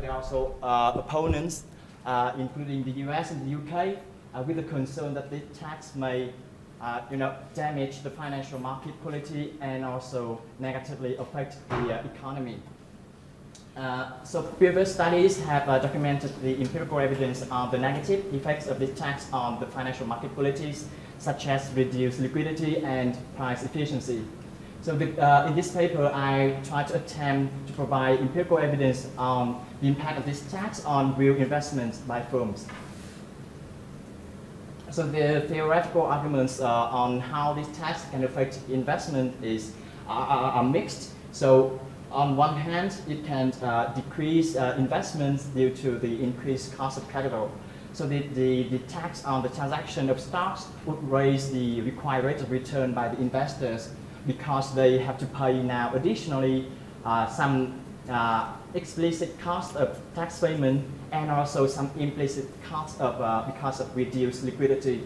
there are also opponents, including the US and the UK, with the concern that this tax may damage the financial market quality and also negatively affect the economy. So previous studies have documented the empirical evidence on the negative effects of this tax on the financial market qualities, such as reduced liquidity and price efficiency. So in this paper, I try to attempt to provide empirical evidence on the impact of this tax on real investments by firms. So the theoretical arguments on how this tax can affect investment are mixed. So on one hand, it can decrease investments due to the increased cost of capital. So the tax on the transaction of stocks would raise the required rate of return by the investors because they have to pay now additionally some explicit cost of tax payment and also some implicit cost of because of reduced liquidity.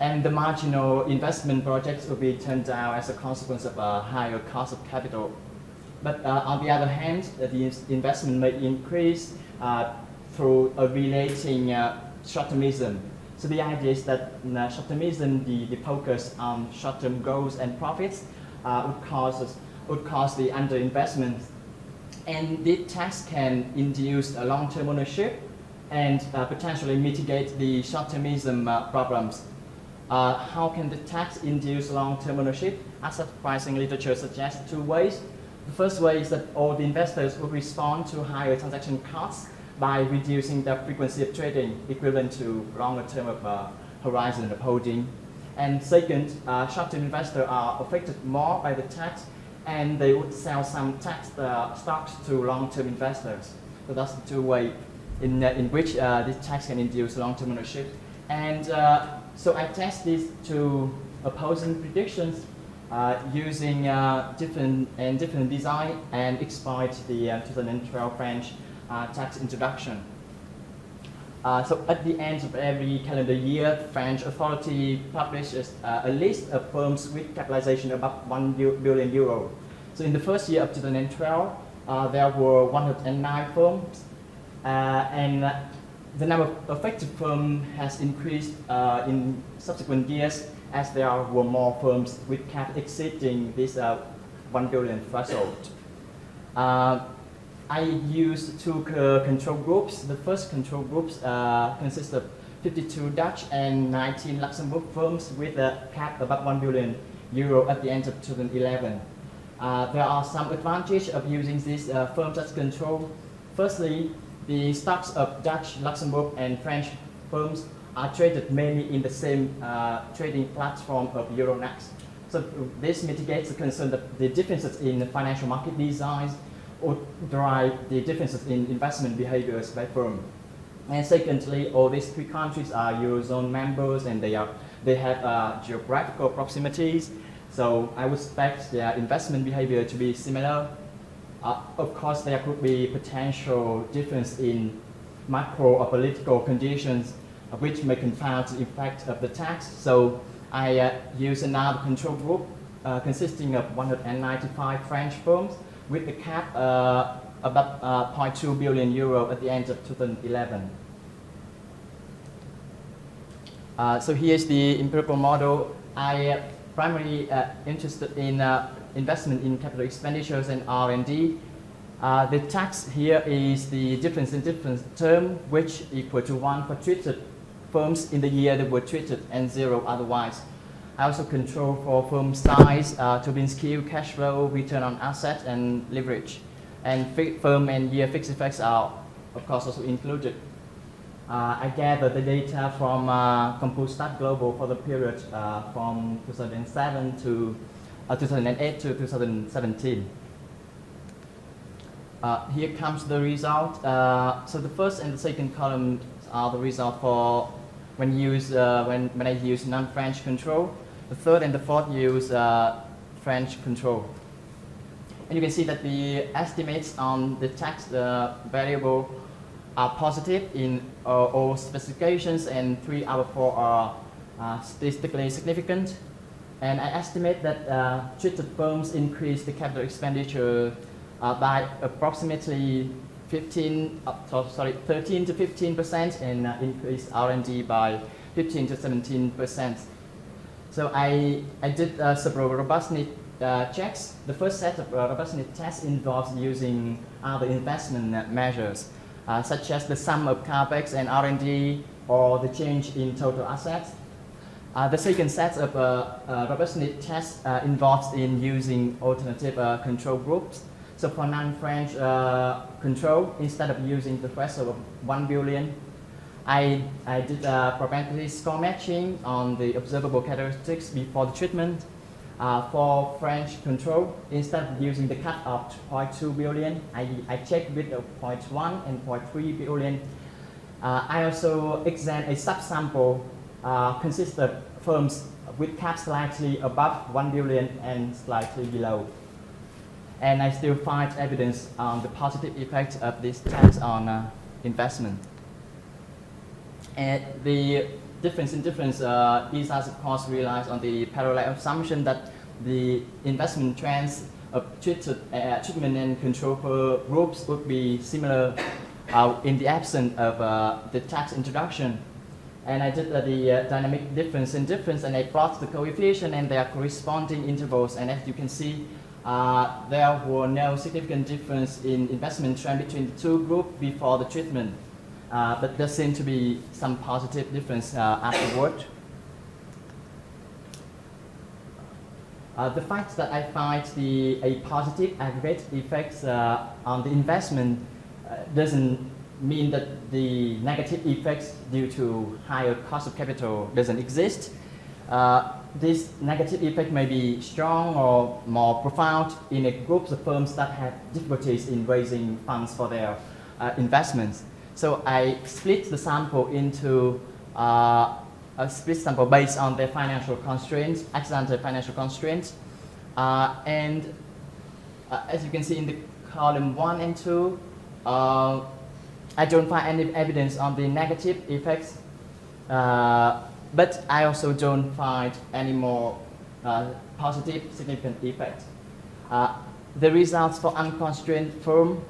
And the marginal investment projects will be turned down as a consequence of a higher cost of capital. But on the other hand, the investment may increase through a relating short-termism. So the idea is that short-termism, the focus on short-term goals and profits, would cause the underinvestment. And this tax can induce a long-term ownership and potentially mitigate the short-termism problems. How can the tax induce long-term ownership? Asset pricing literature suggests two ways. The first way is that all the investors will respond to higher transaction costs by reducing the frequency of trading, equivalent to longer term of horizon of holding. And second, short-term investors are affected more by the tax, and they would sell some tax stocks to long-term investors. So that's the two ways in which this tax can induce long-term ownership. And so I test these two opposing predictions using different design and exploit the 2012 French tax introduction. So at the end of every calendar year, French authority publishes a list of firms with capitalization above 1 billion euro. So in the first year of 2012, there were 109 firms, and the number of affected firms has increased in subsequent years as there were more firms with cap exceeding this 1 billion threshold. I used two control groups. The first control groups consists of 52 Dutch and 19 Luxembourg firms with a cap above 1 billion euro at the end of 2011. There are some advantages of using these firms as control. Firstly, the stocks of Dutch, Luxembourg, and French firms are traded mainly in the same trading platform of Euronext. So this mitigates the concern that the differences in the financial market designs would drive the differences in investment behaviors by firm. And secondly, all these three countries are Eurozone members and they have geographical proximities. So I would expect their investment behavior to be similar. Of course, there could be potential difference in macro or political conditions which may confound the effect of the tax. So I use another control group consisting of 195 French firms with the cap about 0.2 billion euro at the end of 2011. So here's the empirical model. I primarily interested in investment in capital expenditures and R&D. The tax here is the difference in difference term, which equal to 1 for treated firms in the year that were treated and 0 otherwise. I also control for firm size, Tobin skew, cash flow, return on asset, and leverage. And firm and year fixed effects are, of course, also included. I gathered the data from Compustat Global for the period from 2007 to 2008 to 2017. Here comes the result. So the first and the second column are the result for when I use non-French control. The third and the fourth use French control. And you can see that the estimates on the tax variable are positive in all specifications, and 3 out of 4 are statistically significant. And I estimate that treated firms increase the capital expenditure by approximately 13 to 15%, and increased R&D by 15 to 17%. So I did several robustness checks. The first set of robustness tests involves using other investment measures, such as the sum of capex and R&D or the change in total assets. The second set of robustness tests involves in using alternative control groups. So for non-French control, instead of using the threshold of 1 billion, I did probability score matching on the observable characteristics before the treatment. For French control, instead of using the cut of 0.2 billion, I checked with 0.1 and 0.3 billion. I also examined a subsample consists of firms with caps slightly above 1 billion and slightly below. And I still find evidence on the positive effect of this tax on investment. And the difference in difference is, of course, relies on the parallel assumption that the investment trends of treatment and control groups would be similar in the absence of the tax introduction. And I did the dynamic difference in difference, and I plot the coefficient and their corresponding intervals. And as you can see, there were no significant difference in investment trend between the two groups before the treatment. But there seemed to be some positive difference afterward. The fact that I find a positive aggregate effects on the investment doesn't mean that the negative effects due to higher cost of capital doesn't exist. This negative effect may be strong or more profound in a group of firms that have difficulties in raising funds for their investments. So I split the sample into a split sample based on their financial constraints, ex-ante financial constraints. And as you can see in the column 1 and 2, I don't find any evidence on the negative effects, but I also don't find any more positive significant effects. The results for unconstrained firm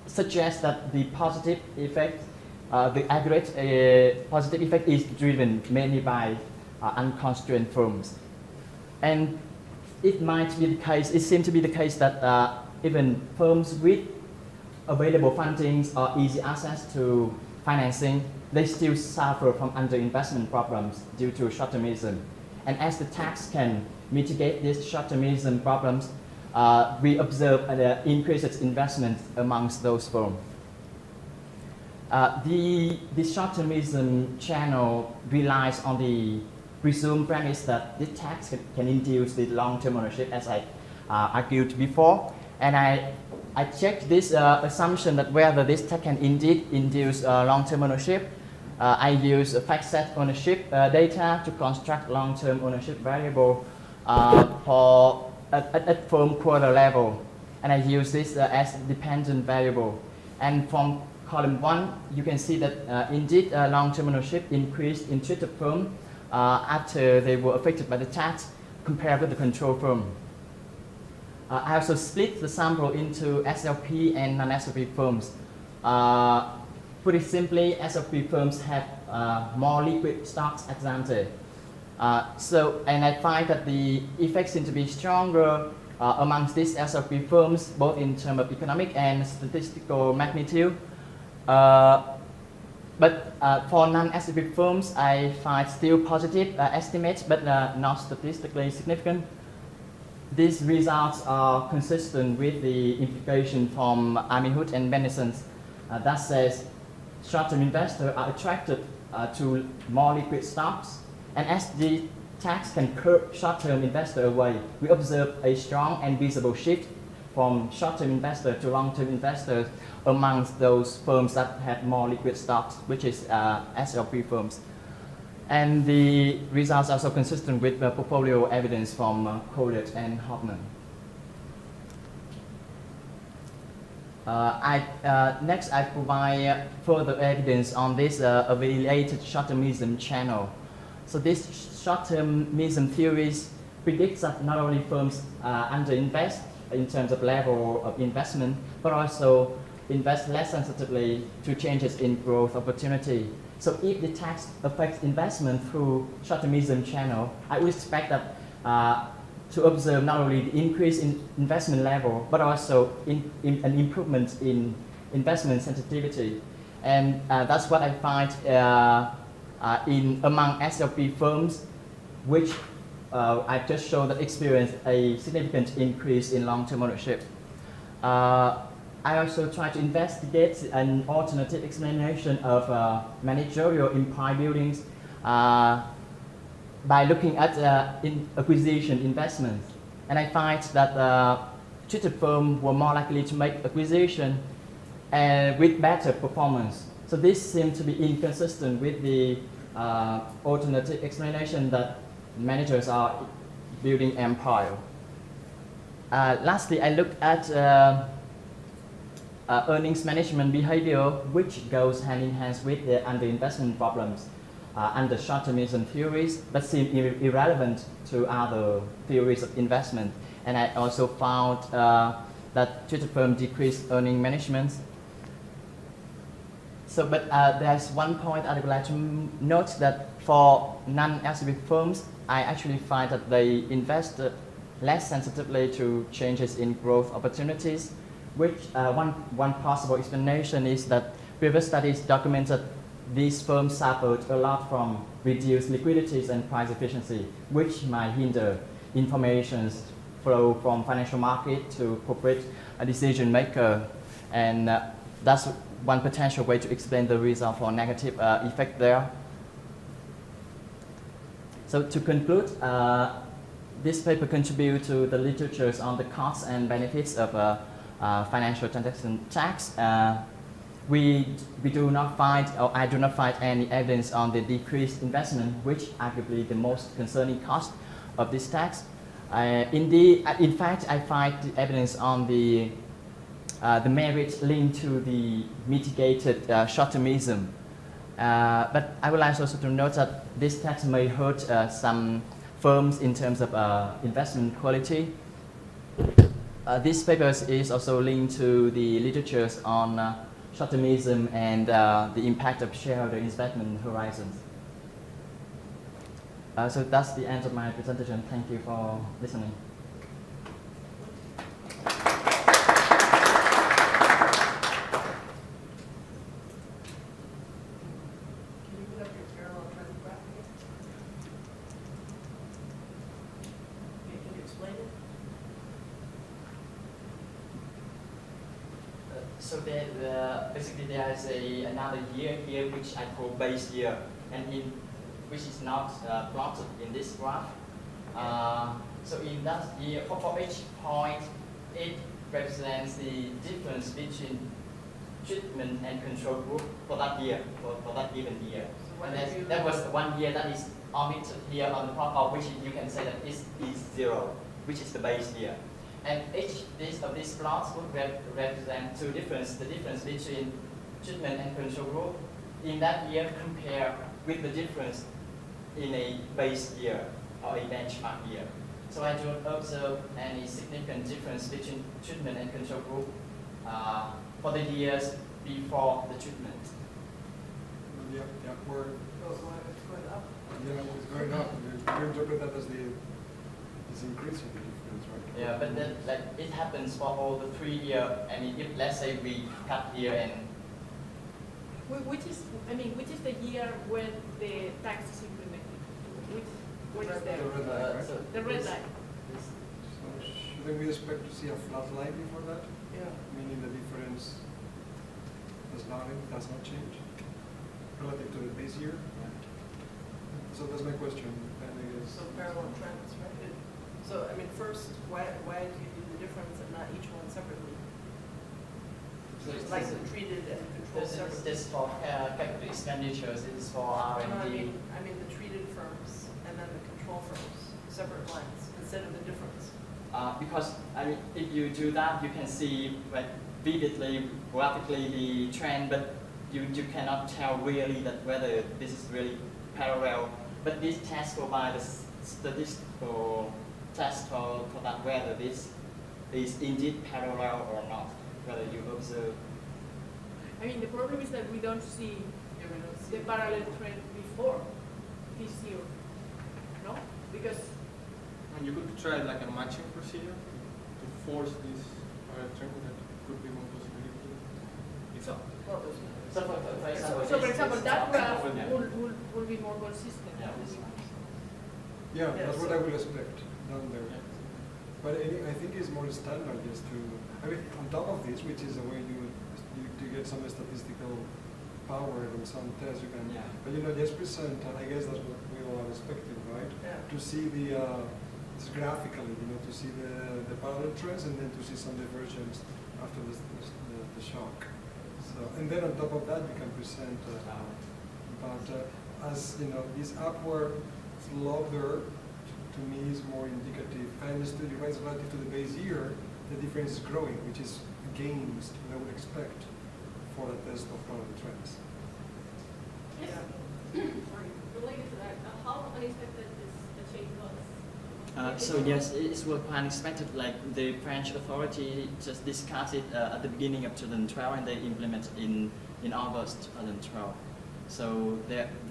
suggest that the positive effect, the aggregate positive effect is driven mainly by unconstrained firms. And it might be the case, it seems to be the case that even firms with available fundings or easy access to financing, they still suffer from underinvestment problems due to short-termism. And as the tax can mitigate these short-termism problems, we observe an increased investment amongst those firms. The short-termism channel relies on the presumed premise that this tax can induce the long-term ownership, as I argued before. And I checked this assumption that whether this tax can indeed induce long-term ownership. I use fact-set ownership data to construct long-term ownership variable at firm quarter level. And I use this as dependent variable. And from column 1, you can see that indeed long-term ownership increased in treated firm after they were affected by the tax compared with the control firm. I also split the sample into SLP and non-SLP firms. Pretty simply, SLP firms have more liquid stocks ex ante. And I find that the effects seem to be stronger amongst these SLP firms, both in terms of economic and statistical magnitude. But for non-SLP firms, I find still positive estimates, but not statistically significant. These results are consistent with the implication from Amihud and Benison that says short-term investors are attracted to more liquid stocks, and as the tax can curb short-term investor away, we observe a strong and visible shift from short-term investors to long-term investors amongst those firms that have more liquid stocks, which is SLP firms. And the results are also consistent with the portfolio evidence from Collett and Hoffman. Next, I provide further evidence on this related short-termism channel. So this short-termism theories predicts that not only firms underinvest, in terms of level of investment, but also invest less sensitively to changes in growth opportunity. So if the tax affects investment through short-termism channel, I would expect that to observe not only the increase in investment level, but also an improvement in investment sensitivity. And that's what I find among SLP firms, which I've just shown that experience a significant increase in long-term ownership. I also try to investigate an alternative explanation of managerial empire buildings by looking at acquisition investments. And I find that treated firms were more likely to make acquisition with better performance. So this seems to be inconsistent with the alternative explanation that managers are building empire. Lastly, I looked at earnings management behavior, which goes hand in hand with the underinvestment problems under short-termism theories, but seem irrelevant to other theories of investment. And I also found that treated firms decrease earning management. So, but there's one point I would like to note that for non-SLP firms, I actually find that they invest less sensitively to changes in growth opportunities, which one possible explanation is that previous studies documented these firms suffered a lot from reduced liquidities and price efficiency, which might hinder information flow from financial market to corporate decision maker. And that's one potential way to explain the result or negative effect there. So to conclude, this paper contributes to the literatures on the costs and benefits of financial transaction tax. We do not find, or I do not find any evidence on the decreased investment, which arguably the most concerning cost of this tax. In fact, I find the evidence on the merit linked to the mitigated short-termism. But I would like also to note that this tax may hurt some firms in terms of investment quality. This paper is also linked to the literatures on short-termism and the impact of shareholder investment horizons. So that's the end of my presentation. Thank you for listening. So basically there is another year here which I call base year, and which is not plotted in this graph. So in that year, for each point, it represents the difference between treatment and control group for that year, for that given year. So and that was 1 year that is omitted here on the top of which you can say that is 0, which is the base year. And each of these plots would represent the difference between treatment and control group in that year compared with the difference in a base year or a benchmark year. So I don't observe any significant difference between treatment and control group for the years before the treatment. Yeah, where it's going up. yeah, it's going up. You interpret that as it's increasing the difference, right? Yeah, but then like it happens for all the 3 years. I mean, if let's say we cut here and Which is the year when the tax is implemented? What is there? The red line, right? so The red this- line. this- So shouldn't we expect to see a flat line before that? Yeah. Meaning the difference does not change relative to the base year? So that's my question. And I guess So parallel trends, right? So, I mean, first, why do you do the difference and not each one separately? So it's Like this- the treated and controlled this is separately? this for capital expenditures. This is for No, R&D. I mean the treated firms and then the control firms, separate lines, instead of the difference. Because I mean, if you do that, you can see like vividly, graphically the trend, but you cannot tell really that whether this is really parallel. But this test provide a statistical test for that whether this is indeed parallel or not, whether you observe. I mean, the problem is that we don't see Yeah, we don't see the parallel trend before this year, no? Because, And you could try like a matching procedure to force this trend. That could be one possibility. So, Well, there's so for example, so for example, that graph Yeah. will be more consistent. Yeah. Yeah, Yeah, that's what so- I would expect down there. But I think it's more standard just to, I mean, on top of this, which is a way to get some statistical power on some tests, you can, Yeah. but you know, just present, and I guess that's what we all are expecting, right? Yeah. To see just graphically, you know, to see the parallel trends and then to see some divergence after the shock. So, and then on top of that, we can present, but as, you know, this upward slope there, to me is more indicative. I understood it right relative to the base year, the difference is growing, which is gains that I would expect for a test of parallel trends. Yes. Sorry, related to that, how unexpected is the change was? So yes, it was unexpected. Like the French authority just discussed it at the beginning of 2012, and they implemented in August 2012. So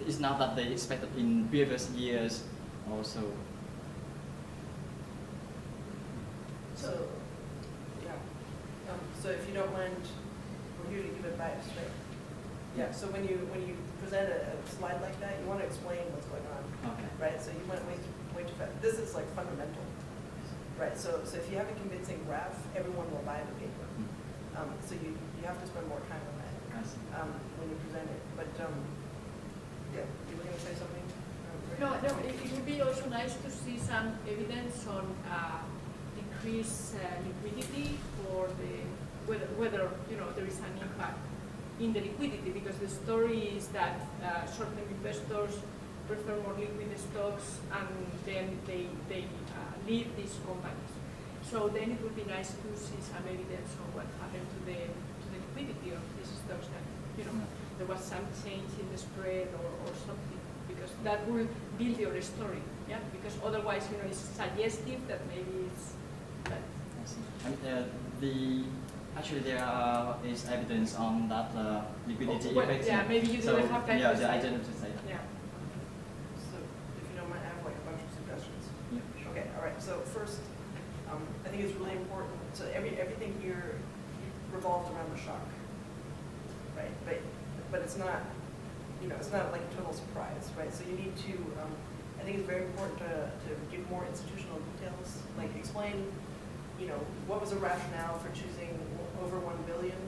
it's not that they expected in previous years also. So, yeah. So if you don't mind, we're here to give advice, right? Yeah, so when you present a slide like that, you want to explain what's going on, Okay. right? So you want to wait to fast. This is like fundamental, right? So if you have a convincing graph, everyone will buy the paper. So you have to spend more time on that I see. when you present it. But yeah, you were going to say something? No, it would be also nice to see some evidence on increased liquidity for whether you know there is an impact in the liquidity, because the story is that short-term investors prefer more liquid stocks and then they leave these companies. So then it would be nice to see some evidence on what happened to the liquidity of these stocks, that you know there was some change in the spread or something, because that will build your story. Yeah, because otherwise you know it's suggestive that maybe it's bad. I see. And actually there is evidence on that liquidity Well, effect. yeah, maybe you didn't have time Yeah, to yeah, I say. didn't say that. Yeah. So if you don't mind, I have like a bunch of suggestions. Yeah. Okay, all right, so first, I think it's really important, so everything here revolves around the shock, right? But it's not, you know, it's not like a total surprise, right? So you need to, I think it's very important to give more institutional details, like explain, you know, what was the rationale for choosing over 1 billion?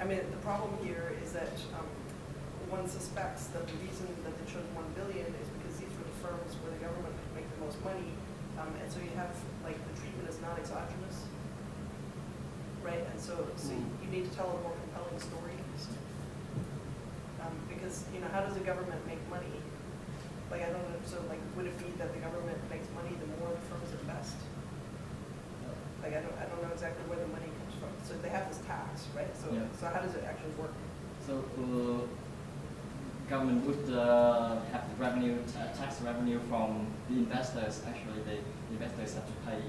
I mean, the problem here is that one suspects that the reason that they chose 1 billion is because these were the firms where the government could make the most money. And so you have, like, the treatment is not exogenous, right? And so you need to tell a more compelling story. Because, you know, how does the government make money? Like, I don't know, so like, would it be that the government makes money the more the firms invest? Like, I don't know exactly where the money comes from. So they have this tax, right? So, Yeah. so how does it actually work? So government would have the revenue, tax revenue from the investors. Actually, the investors have to pay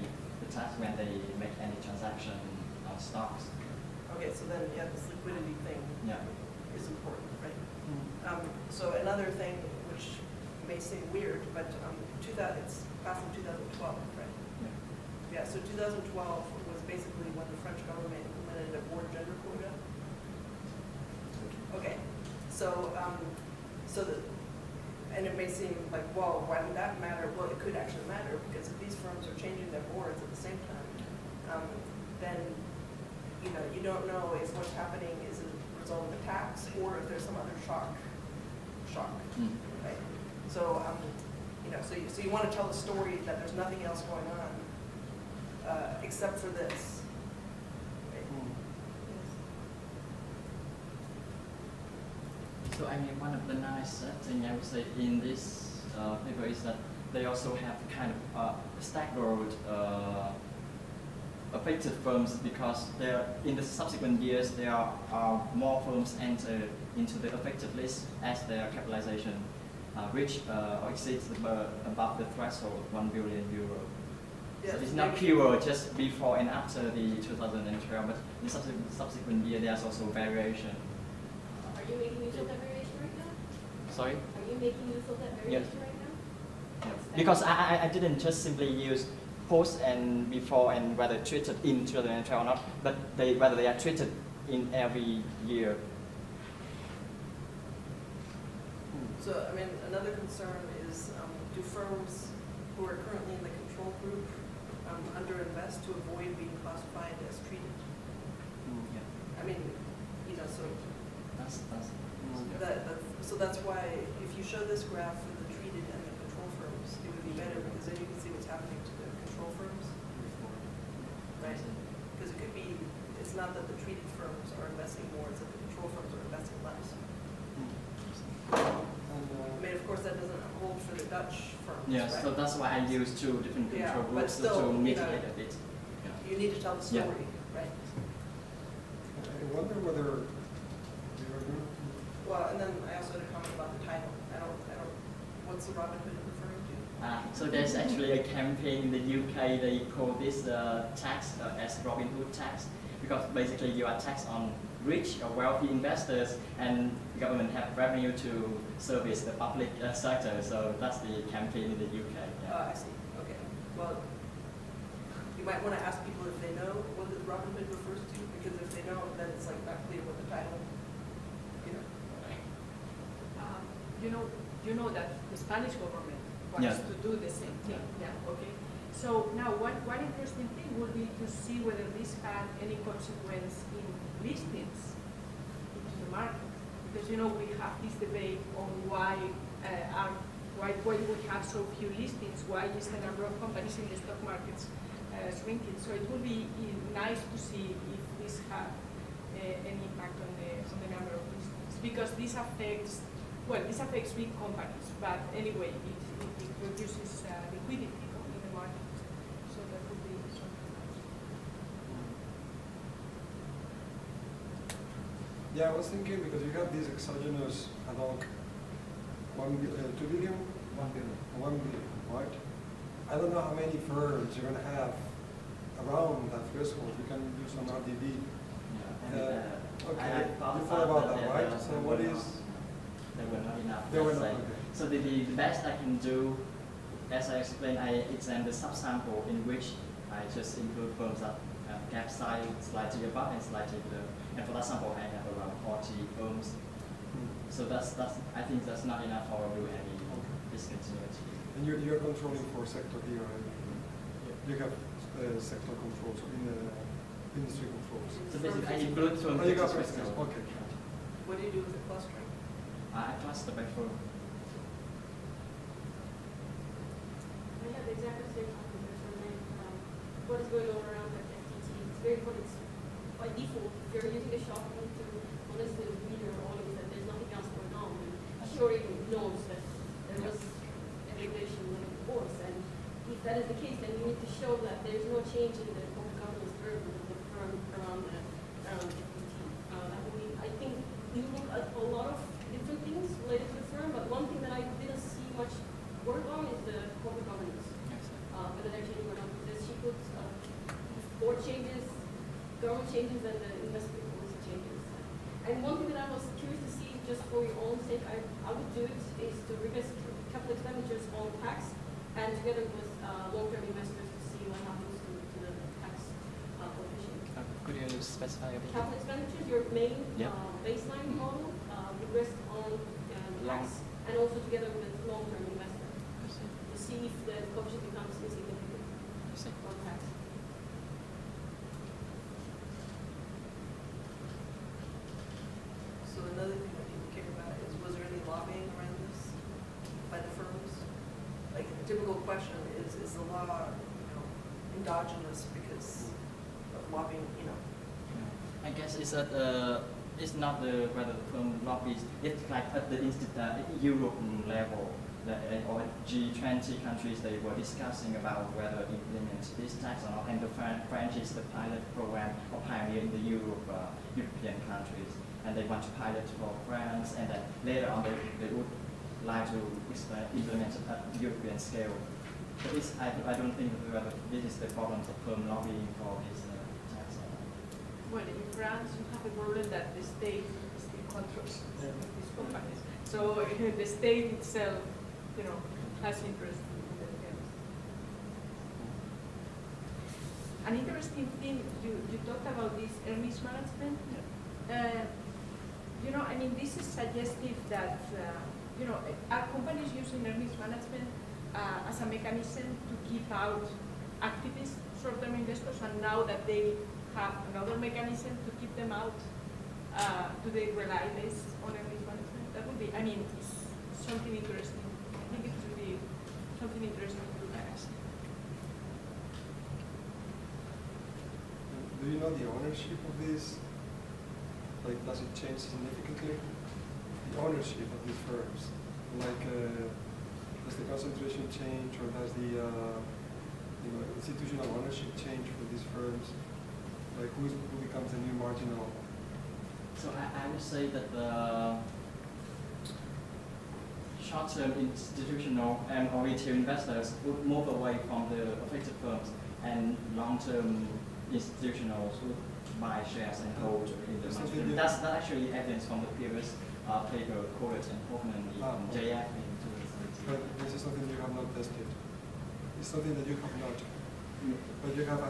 the tax when they make any transaction on stocks. Okay, so then, yeah, this liquidity thing Yeah. is important, right? So another thing which may seem weird, but it's back from 2012, right? Yeah. Yeah, so 2012 was basically when the French government implemented a board gender quota. Okay, so and it may seem like, well, why would that matter? Well, it could actually matter, because if these firms are changing their boards at the same time, then you know, you don't know if what's happening is a result of the tax or if there's some other shock, right? So, you know, so you want to tell the story that there's nothing else going on except for this. Right? So I mean, one of the nice thing I would say in this paper is that they also have kind of staggered affected firms, because in the subsequent years there are more firms enter into the affected list as their capitalization reach or exceeds above the threshold of 1 billion euro. Yeah, So it's not maybe- pure just before and after the 2012, but in subsequent year there's also variation. Are you making use of that variation right now? Sorry? Are you making use of that variation right now? What's that? Because I didn't just simply use post and before and whether treated in 2012 or not, but whether they are treated in every year. So, I mean, another concern is, do firms who are currently in the control group underinvest to avoid being classified as treated? Yeah. I mean, you know, so That's so that's why if you show this graph for the treated and the control firms, it would be better because then you can see what's happening to the control firms, right? Because it could be, it's not that the treated firms are investing more, it's that the control firms are investing less. And, I mean, of course, that doesn't hold for the Dutch firms, Yes, right? so that's why I use two different Yeah, control but groups still, to you mitigate know, a bit. You need to tell the Yeah. story, right? I wonder whether you agree. Well, and then I also had a comment about the title. I don't, what's the Robin Hood referring to? So there's actually a campaign in the UK, they call this tax as Robin Hood tax, because basically you are taxed on rich or wealthy investors and the government have revenue to service the public sector, so that's the campaign in the UK. Yeah. I see, okay. Well, you might want to ask people if they know what the Robin Hood refers to, because if they don't, then it's like not clear what the title, you know. You know that the Spanish government wants Yeah. to do the same thing. Yeah. Okay. So now, one interesting thing would be to see whether this had any consequence in listings into the market, because we have this debate on why do we have so few listings? Why is the number of companies in the stock markets shrinking? So it would be nice to see if this had any impact on the number of listings, because this affects big companies, but anyway, it reduces liquidity in the market. So that would be something else. Yeah, I was thinking because you have these exogenous ad hoc 2 billion, 1 billion. 1 billion, right? I don't know how many firms you're gonna have around that threshold. You can do some RDB. Yeah. Okay, I thought you thought about that, there right? were- So there what were is? not- There were not enough. There were let's not, say. okay. So the best I can do, as I explained, I examine the subsample in which I just include firms that have gap size slightly above and slightly below. And for that sample, I have around 40 firms. So I think that's not enough for do any discontinuity. And you're controlling for sector here, right? You have sector controls in the industry controls. So basically, I include Oh, firms. you got with sectors, okay. What do you do with the clustering? I cluster by firm. I have exactly the same conversation. What is going on around at FTT? It's very important. By default, if you're using the shop, you need to list the reader always that there's nothing else going on. And sure, it knows that there was a regulation in the course, and if that is the case, then you need to show that there's no change in the corporate governance burden of the firm around FTT. That would be, I think, you look at a lot of different things related to the firm, but one thing that I didn't see much work on is the corporate governance. Whether they're changing or not, because she puts board changes, government changes, and the investment policy changes. And one thing that I was curious to see, just for your own sake, I would do it, is to request capital expenditures on tax, and together with long-term investors to see what happens to the tax coefficient. Could you specify a bit? Capital expenditures, your main Yeah. baseline model, regressed on tax, and also together with long-term investor, to see if the coefficient becomes insignificant on tax. So another thing that people care about is, was there any lobbying around this by the firms? Like, the typical question is the law, endogenous because of lobbying, I guess it's at it's not the whether the firm lobbies. It's like at the European level, or G20 countries, they were discussing about whether implement this tax or not. And the French is the pilot program or pioneer in the European countries, and they want to pilot for France, and then later on they would like to implement it at European scale. But I don't think that this is the problem of firm lobbying for this tax. Well, in France, you have a problem that the state still controls these companies. So the state itself, you know, has interest in the games. An interesting thing, you talked about this earnings management. You know, I mean, this is suggestive that, you know, are companies using earnings management as a mechanism to keep out activist short-term investors, and now that they have another mechanism to keep them out, do they rely less on earnings management? That would be, I mean, it's something interesting. I think it would be something interesting to look at. Do you know the ownership of this? Like, does it change significantly? The ownership of these firms? Like, does the concentration change, or does the you know, institutional ownership change for these firms? Like, who becomes the new marginal? So I would say that the short-term institutional and or retail investors would move away from the affected firms, and long-term institutionals would buy shares and hold in the market. That's actually evidence from the previous paper, Corrett and Hoffman in JF in 2017. But this is something you have not tested. It's something that you have not. But you have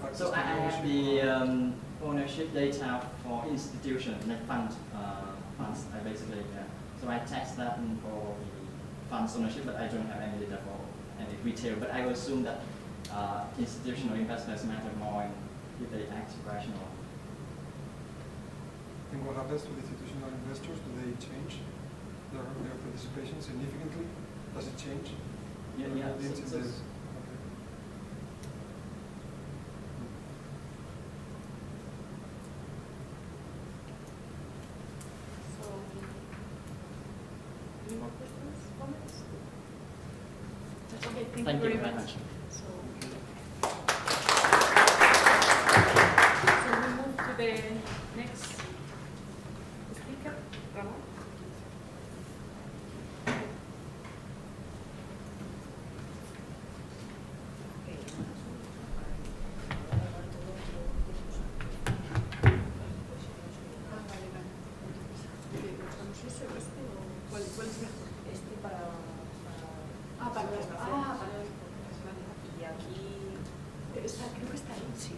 access So to I have ownership. the ownership data for institutions, like funds, basically. Yeah. So I test that for the funds ownership, but I don't have any data for any retail. But I would assume that institutional investors matter more if they act rational. And what happens to the institutional investors? Do they change their participation significantly? Does it change? Yeah. So, any more questions, comments? Okay, thank you very much. So we move to the next speaker, Ramon. ¿Cuál es mejor? Este para para las vale. Y aquí creo que está ahí. sí.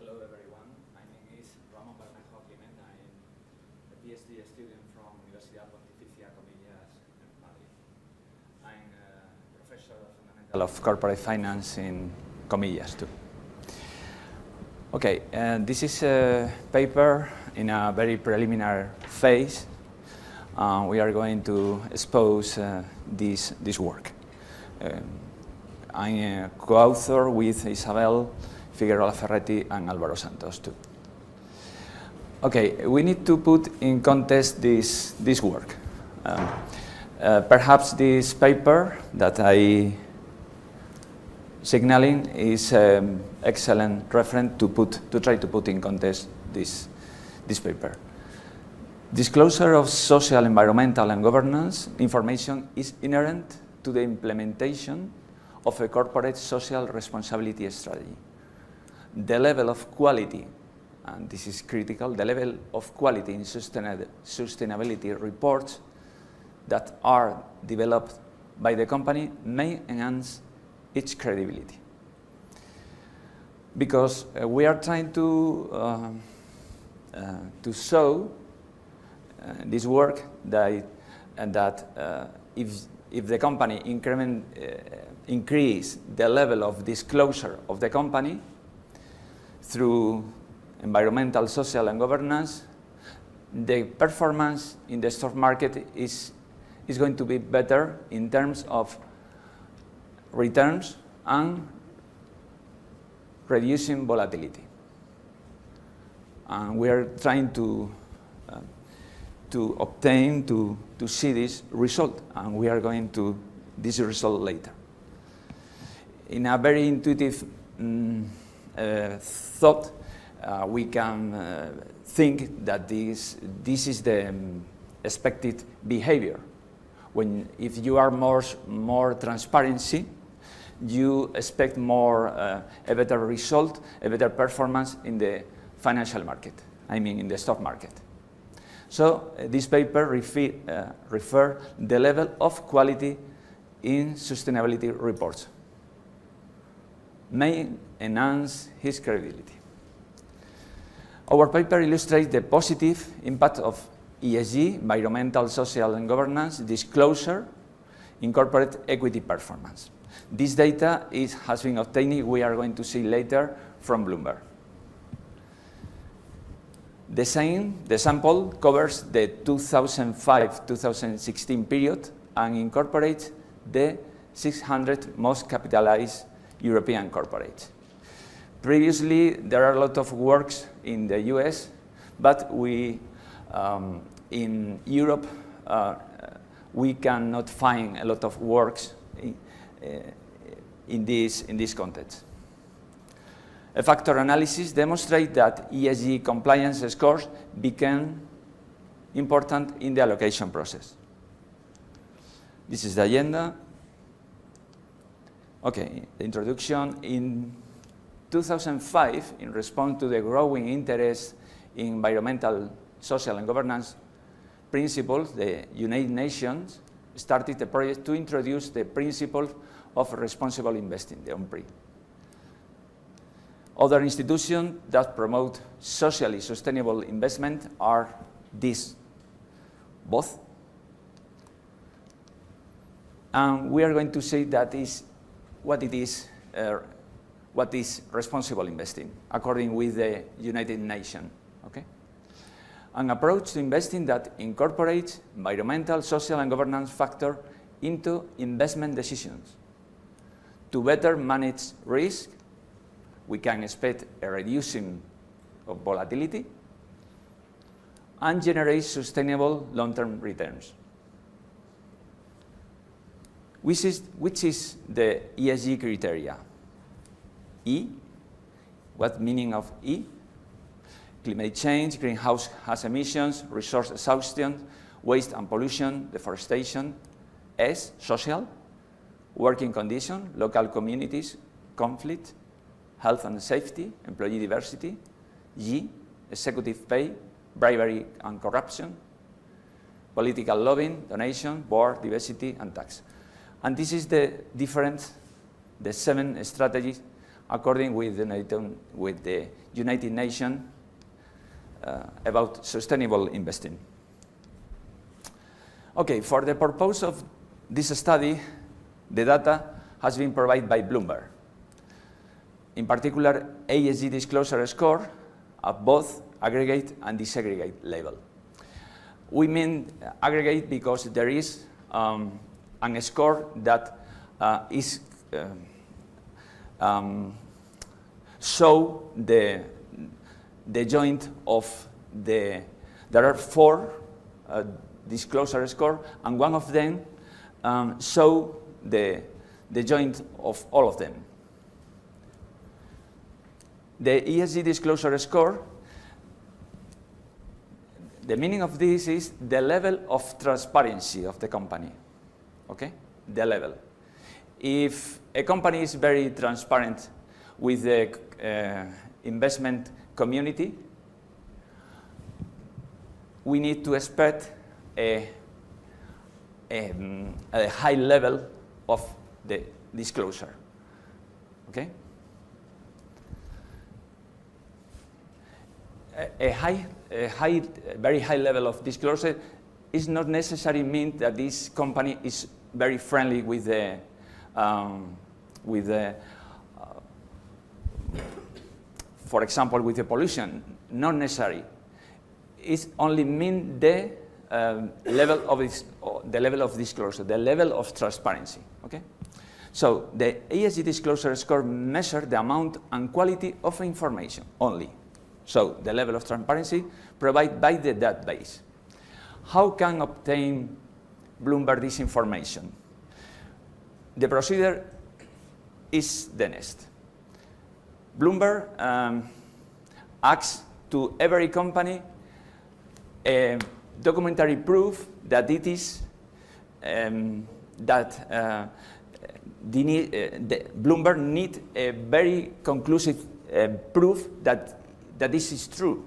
Hello everyone, my name is Ramon Bermejo Climent. I'm a PhD student from Universidad Pontificia Comillas in Madrid. I'm a professor of fundamental of corporate finance in Comillas too. Okay, this is a paper in a very preliminary phase. We are going to expose this work. I'm a co-author with Isabel Figueroa Ferretti and Álvaro Santos too. Okay, we need to put in context this work. Perhaps this paper that I signaling is excellent reference to try to put in context this paper. Disclosure of social, environmental, and governance information is inherent to the implementation of a corporate social responsibility strategy. The level of quality, and this is critical, the level of quality in sustainability reports that are developed by the company may enhance its credibility. Because we are trying to show this work that if the company increase the level of disclosure of the company through environmental, social, and governance, the performance in the stock market is going to be better in terms of returns and reducing volatility. And we are trying to see this result, and we are going to this result later. In a very intuitive thought, we can think that this is the expected behavior. If you are more transparency, you expect a better result, a better performance in the financial market, in the stock market. So this paper refer the level of quality in sustainability reports may enhance his credibility. Our paper illustrates the positive impact of ESG, environmental, social, and governance disclosure in corporate equity performance. This data has been obtained, we are going to see later, from Bloomberg. The sample covers the 2005-2016 period and incorporates the 600 most capitalized European corporates. Previously, there are a lot of works in the US, but in Europe, we cannot find a lot of works in this context. A factor analysis demonstrates that ESG compliance scores became important in the allocation process. This is the agenda. Okay, the introduction. In 2005, in response to the growing interest in environmental, social, and governance principles, the United Nations started a project to introduce the principle of responsible investing, the UNPRI. Other institutions that promote socially sustainable investment are both. And we are going to say that what is responsible investing, according with the United Nations. Okay? An approach to investing that incorporates environmental, social, and governance factors into investment decisions. To better manage risk, we can expect a reducing of volatility and generate sustainable long-term returns. Which is the ESG criteria? E, what meaning of E? Climate change, greenhouse gas emissions, resource exhaustion, waste and pollution, deforestation. S, social, working condition, local communities, conflict, health and safety, employee diversity. G, executive pay, bribery and corruption, political lobbying, donation, board, diversity, and tax. And this is the 7 strategies according with the United Nations about sustainable investing. Okay, for the purpose of this study, the data has been provided by Bloomberg. In particular, ESG disclosure score at both aggregate and disaggregate level. We mean aggregate because there is a score that is show the joint of there are 4 disclosure score, and one of them show the joint of all of them. The ESG disclosure score, the meaning of this is the level of transparency of the company, okay? The level. If a company is very transparent with the investment community, we need to expect a high level of the disclosure, okay? A very high level of disclosure is not necessarily mean that this company is very friendly with the for example, with the pollution. Not necessary. It only mean the level of disclosure, the level of transparency. Okay. So the ESG disclosure score measures the amount and quality of information only. So the level of transparency provided by the database. How can obtain Bloomberg this information? The procedure is the next. Bloomberg asks to every company a documentary proof that it is Bloomberg need a very conclusive proof that this is true,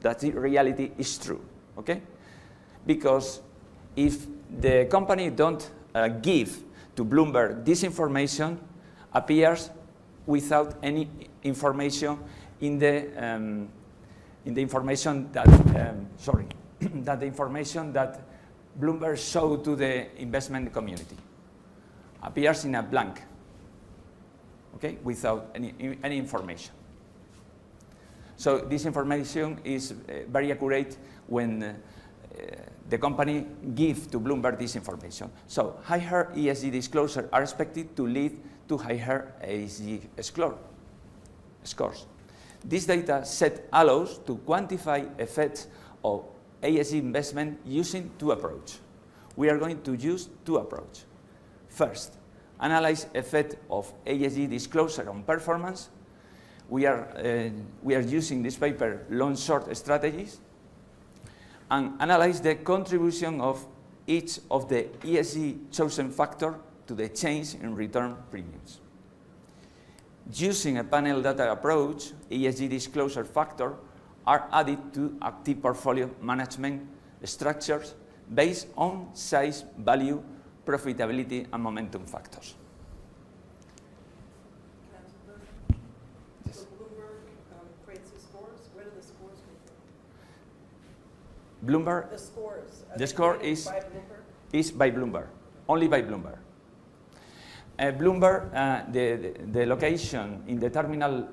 that the reality is true, okay? Because if the company don't give to Bloomberg this information, appears without any information in the information that that the information that Bloomberg showed to the investment community appears in a blank, okay, without any information. So this information is very accurate when the company gives to Bloomberg this information. So higher ESG disclosure are expected to lead to higher ESG scores. This data set allows to quantify effects of ESG investment using two approaches. We are going to use two approaches. First, analyze effect of ESG disclosure on performance. We are using this paper long-short strategies, and analyze the contribution of each of the ESG chosen factor to the change in return premiums. Using a panel data approach, ESG disclosure factors are added to active portfolio management structures based on size, value, profitability, and momentum factors. So Bloomberg creates the scores. Where do the scores come from? Bloomberg. The scores. The score is by Bloomberg, only by Bloomberg. Bloomberg, the location in the terminal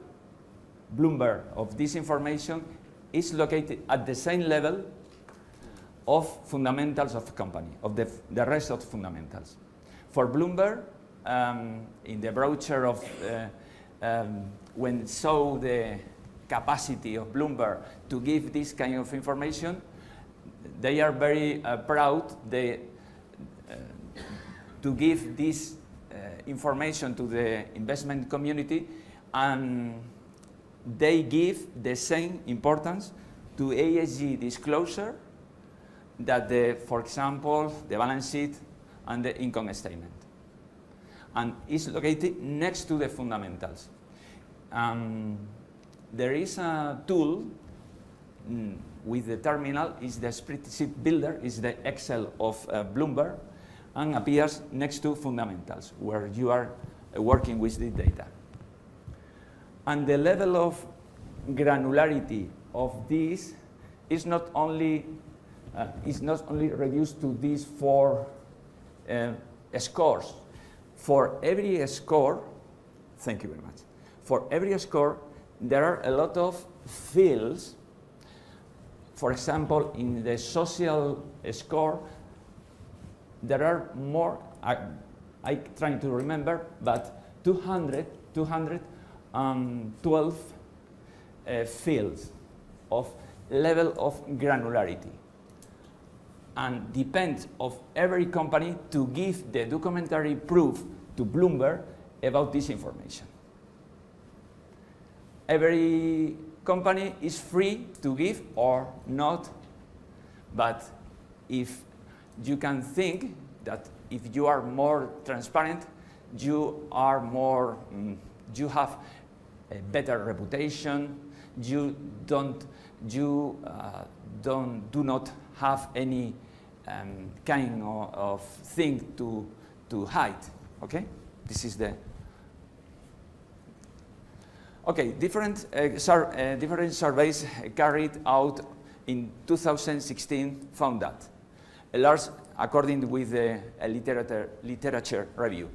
Bloomberg of this information is located at the same level of fundamentals of the company, of the rest of the fundamentals. For Bloomberg, in the brochure of when saw the capacity of Bloomberg to give this kind of information, they are very proud to give this information to the investment community, and they give the same importance to ESG disclosure that for example, the balance sheet and the income statement, and is located next to the fundamentals. There is a tool with the terminal, is the spreadsheet builder, is the Excel of Bloomberg, and appears next to fundamentals, where you are working with the data. And the level of granularity of this is not only reduced to these four scores. For every score, thank you very much. For every score, there are a lot of fields. For example, in the social score, there are more, I'm trying to remember, but 212 fields of level of granularity. and depends of every company to give the documentary proof to Bloomberg about this information. Every company is free to give or not, but if you can think that if you are more transparent, you are more, you have a better reputation, you do not have any kind of thing to hide, okay? This is the, okay, different surveys carried out in 2016 found that, a large, according with the literature review,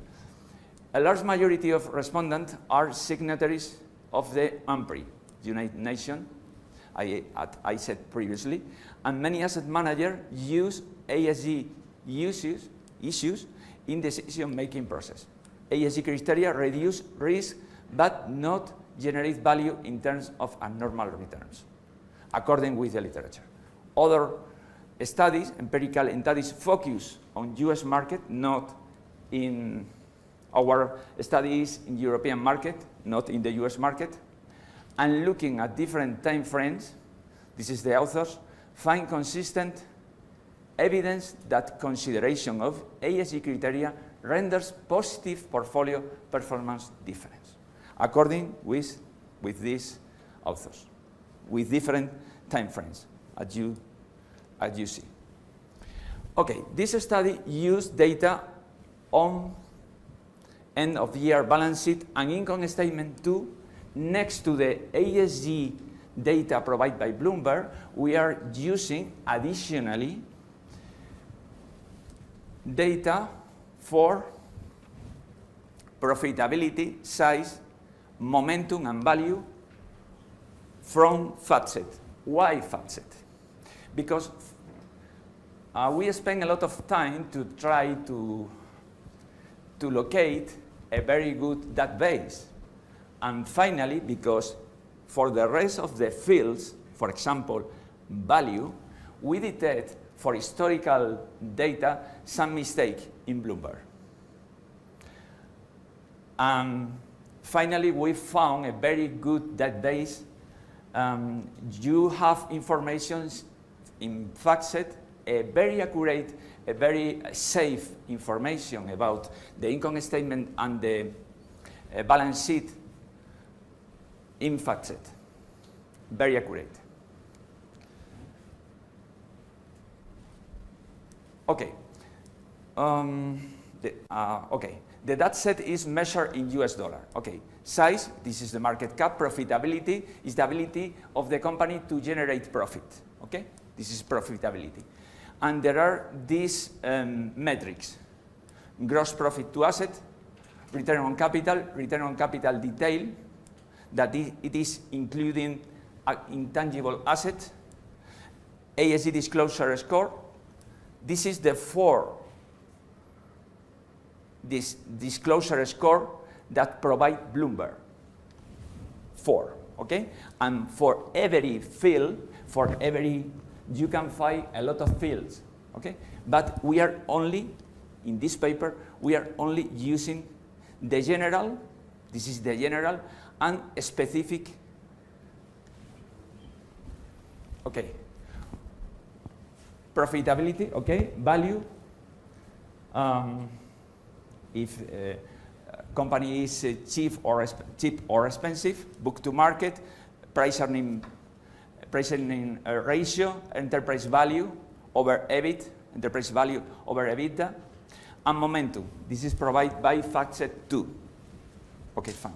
a large majority of respondents are signatories of the UNPRI, United Nations, I said previously, and many asset managers use ESG issues in decision-making process. ESG criteria reduce risk, but not generate value in terms of abnormal returns, according with the literature. Other studies, empirical studies, focus on US market, not in our studies in European market, not in the US market, and looking at different time frames, this is the authors, find consistent evidence that consideration of ESG criteria renders positive portfolio performance difference, according with these authors, with different time frames, as you see. Okay, this study used data on end of year balance sheet and income statement too. Next to the ESG data provided by Bloomberg, we are using additionally data for profitability, size, momentum, and value from FactSet. Why FactSet? Because we spend a lot of time to try to locate a very good database. And finally, because for the rest of the fields, for example, value, we detect for historical data some mistake in Bloomberg. Finally, we found a very good database. You have information in FactSet, a very accurate, a very safe information about the income statement and the balance sheet in FactSet. Very accurate. Okay. The data set is measured in US dollar. Okay. Size, this is the market cap. Profitability is the ability of the company to generate profit. Okay. This is profitability. And there are these metrics: gross profit to asset, return on capital detail, that it is including intangible assets, ESG disclosure score. This is the this disclosure score that provide Bloomberg. 4, okay? And for every field, you can find a lot of fields, okay? But we are only, in this paper, we are only using the general, this is the general, and specific, okay? Profitability, okay? Value, if company is cheap or expensive, book to market, price earning ratio, enterprise value over EBIT, enterprise value over EBITDA, and momentum. This is provided by FactSet 2. Okay, fine.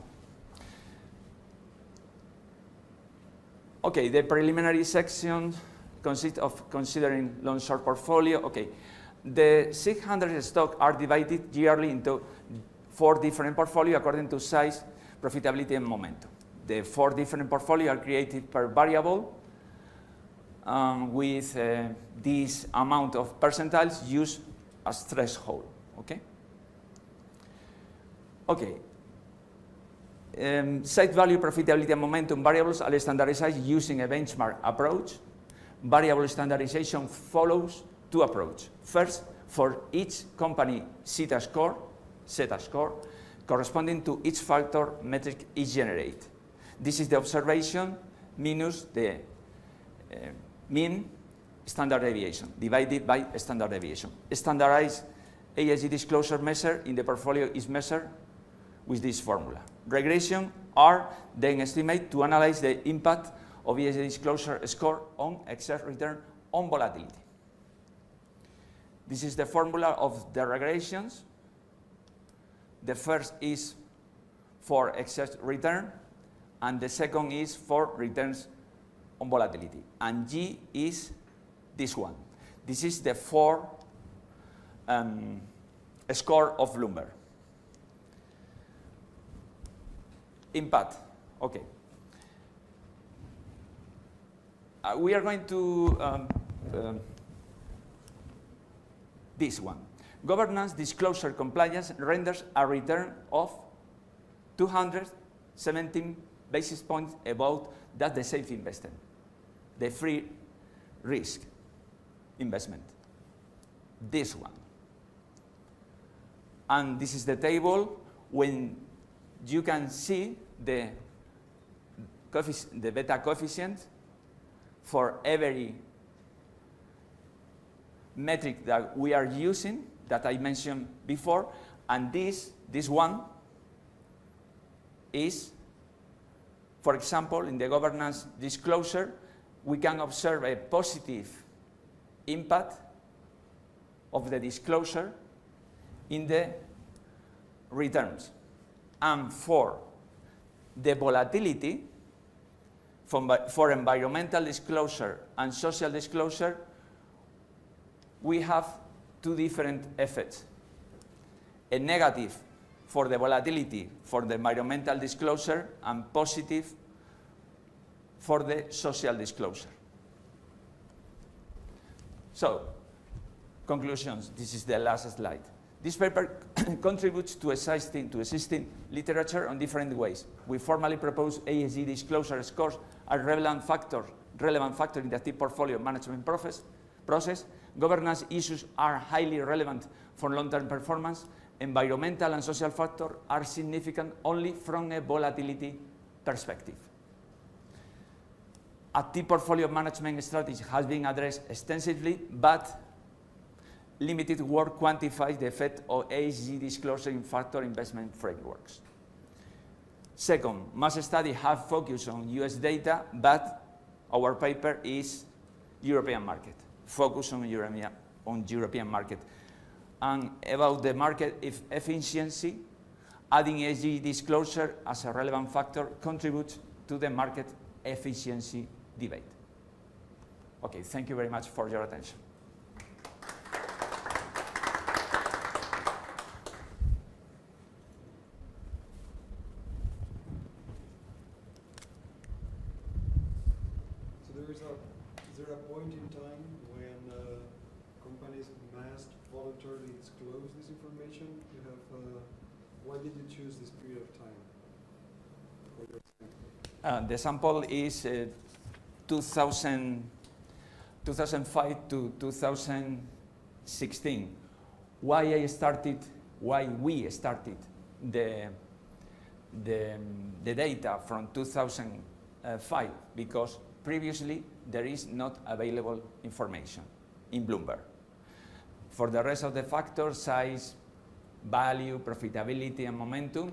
Okay, the preliminary section consists of considering long-short portfolio. Okay, the 600 stocks are divided yearly into 4 different portfolios according to size, profitability, and momentum. The 4 different portfolios are created per variable with this amount of percentiles used as threshold. Okay. Okay. Site value, profitability, and momentum variables are standardized using a benchmark approach. Variable standardization follows two approaches. First, for each company set a score corresponding to each factor metric is generated. This is the observation minus the mean standard deviation, divided by standard deviation. Standardized ESG disclosure measure in the portfolio is measured with this formula. Regression are then estimated to analyze the impact of ESG disclosure score on excess return on volatility. This is the formula of the regressions. The first is for excess return, and the second is for returns on volatility. And G is this one. This is the score of Bloomberg. Impact, okay. We are going to this one. Governance disclosure compliance renders a return of 217 basis points above that the safe investment, the free risk investment. This one. And this is the table when you can see the beta coefficient for every metric that we are using, that I mentioned before, and this one is, for example, in the governance disclosure, we can observe a positive impact of the disclosure in the returns. And for the volatility, for environmental disclosure and social disclosure, we have two different effects. A negative for the volatility for the environmental disclosure and positive for the social disclosure. So, conclusions, this is the last slide. This paper contributes to existing literature on different ways. We formally propose ESG disclosure scores are relevant factor in the active portfolio management process. Governance issues are highly relevant for long-term performance. Environmental and social factors are significant only from a volatility perspective. Active portfolio management strategy has been addressed extensively, but limited work quantifies the effect of ESG disclosure in factor investment frameworks. Second, most studies have focused on US data, but our paper is European market, focus on European market. And about the market efficiency, adding ESG disclosure as a relevant factor contributes to the market efficiency debate. Okay, thank you very much for your attention. Is there a point in time when companies must voluntarily disclose this information? You have, why did you choose this period of time for your sample? The sample is 2005 to 2016. Why we started the data from 2005? Because previously there is not available information in Bloomberg. For the rest of the factors, size, value, profitability, and momentum,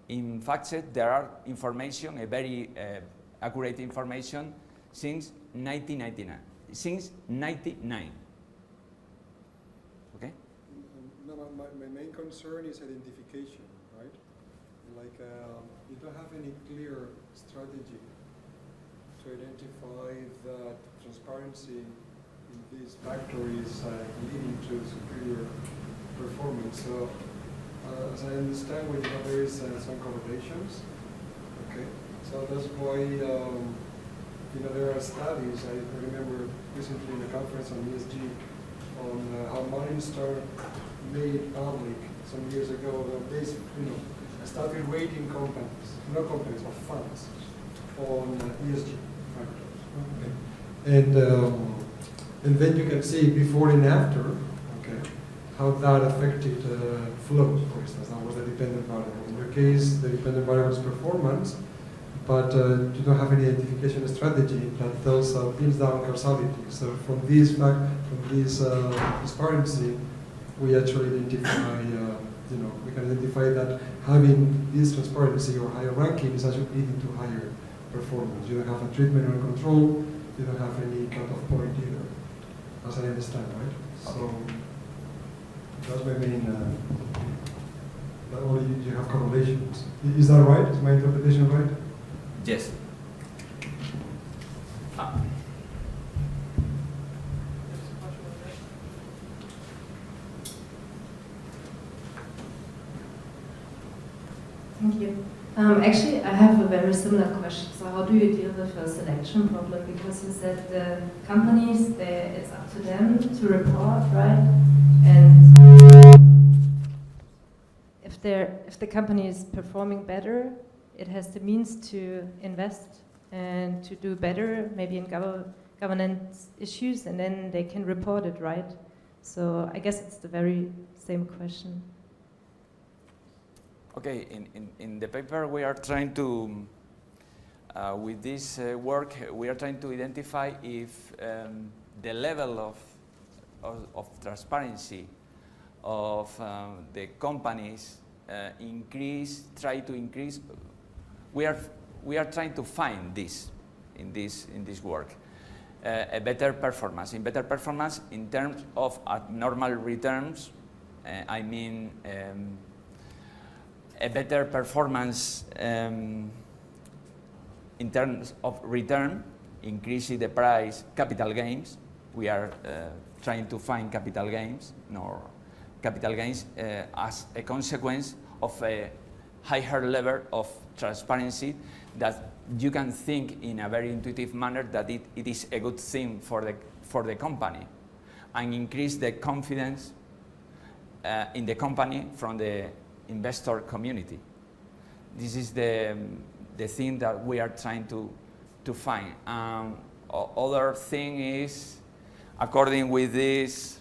in FactSet there are information, a very accurate information since 1999. Since 1999. Okay? No, my main concern is identification, right? Like, you don't have any clear strategy to identify that transparency in these factories leading to superior performance. So, as I understand, there is some correlations. Okay, so that's why there are studies. I remember recently in a conference on ESG on how Morningstar made public some years ago that they started rating companies, not companies, but funds on ESG factors. Okay. And And then you can see before and after, okay, how that affected flow, for instance. That was the dependent variable. In your case, the dependent variable is performance, but you don't have any identification strategy that tells pins down causality. So from this fact, from this transparency, we actually identify, we can identify that having this transparency or higher ranking is actually leading to higher performance. You don't have a treatment or control, you don't have any cutoff point either, as I understand, right? So that's my main, that only you have correlations. Is that right? Is my interpretation right? Yes. Thank you. Actually, I have a very similar question. So how do you deal with a selection problem? Because you said the companies, it's up to them to report, right? And if the company is performing better, it has the means to invest and to do better, maybe in governance issues, and then they can report it, right? So I guess it's the very same question. Okay, in the paper we are trying to, with this work, we are trying to identify if the level of transparency of the companies try to increase. We are trying to find this in this work, a better performance. In better performance in terms of abnormal returns, I mean. A better performance in terms of return, increasing the price, capital gains. We are trying to find capital gains as a consequence of a higher level of transparency that you can think in a very intuitive manner that it is a good thing for the company, and increase the confidence in the company from the investor community. This is the thing that we are trying to find. Other thing is, according with this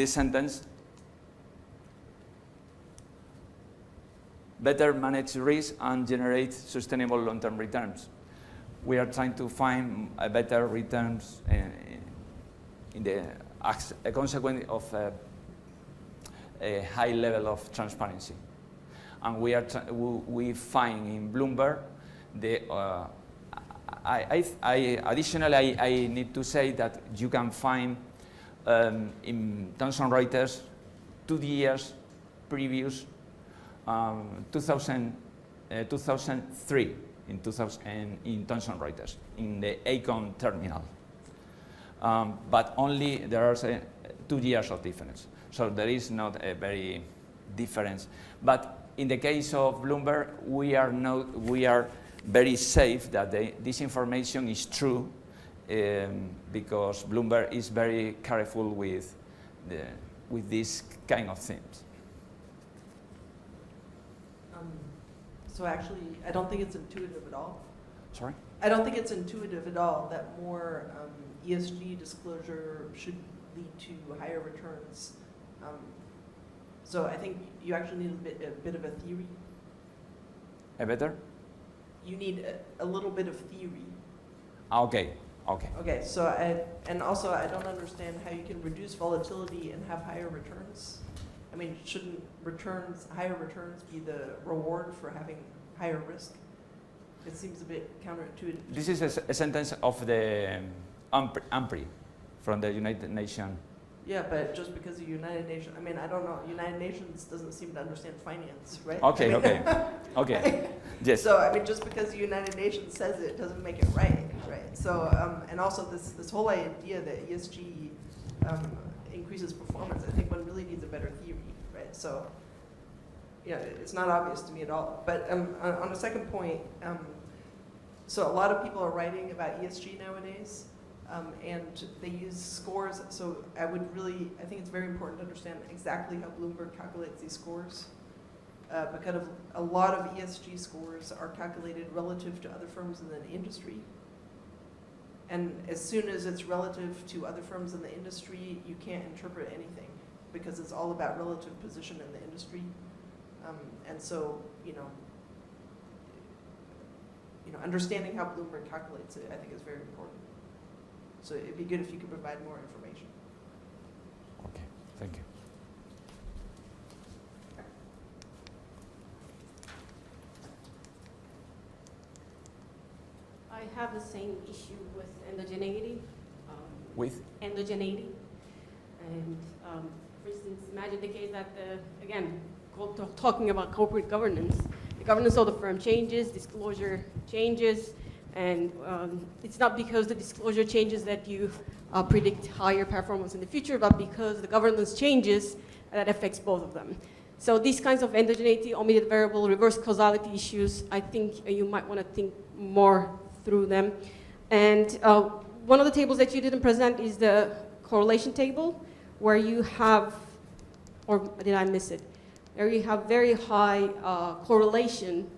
sentence, better manage risk and generate sustainable long-term returns. We are trying to find a better returns as a consequence of a high level of transparency, and we find in Bloomberg additionally I need to say that you can find in Thomson Reuters 2 years previous 2003 in Thomson Reuters in the Aecon terminal, but only there are 2 years of difference. So there is not a very difference. But in the case of Bloomberg, we are very safe that this information is true because Bloomberg is very careful with these kind of things. So actually, I don't think it's intuitive at all. Sorry? I don't think it's intuitive at all that more ESG disclosure should lead to higher returns. So I think you actually need a bit of a theory. A better? You need a little bit of theory. Okay. Okay, so and also I don't understand how you can reduce volatility and have higher returns. I mean, shouldn't higher returns be the reward for having higher risk? It seems a bit counterintuitive. This is a sentence of the AMPRI from the United Nations. Yeah, but just because the United Nations, I mean, I don't know, United Nations doesn't seem to understand finance, right? Okay, I mean, okay. Yes. So, I mean, just because the United Nations says it doesn't make it right? So, and also this whole idea that ESG increases performance, I think one really needs a better theory, right? So, yeah, it's not obvious to me at all. But on the second point, so a lot of people are writing about ESG nowadays. And they use scores, so I think it's very important to understand exactly how Bloomberg calculates these scores, because a lot of ESG scores are calculated relative to other firms in the industry. And as soon as it's relative to other firms in the industry, you can't interpret anything because it's all about relative position in the industry. And so, understanding how Bloomberg calculates it, I think, is very important. So it'd be good if you could provide more information. Okay, thank you. I have the same issue with endogeneity. With? Endogeneity. And for instance, imagine the case that, again, talking about corporate governance, the governance of the firm changes, disclosure changes, and it's not because the disclosure changes that you predict higher performance in the future, but because the governance changes that affects both of them. So these kinds of endogeneity, omitted variable, reverse causality issues, I think you might want to think more through them. And one of the tables that you didn't present is the correlation table, where you have, or did I miss it? There you have very high correlation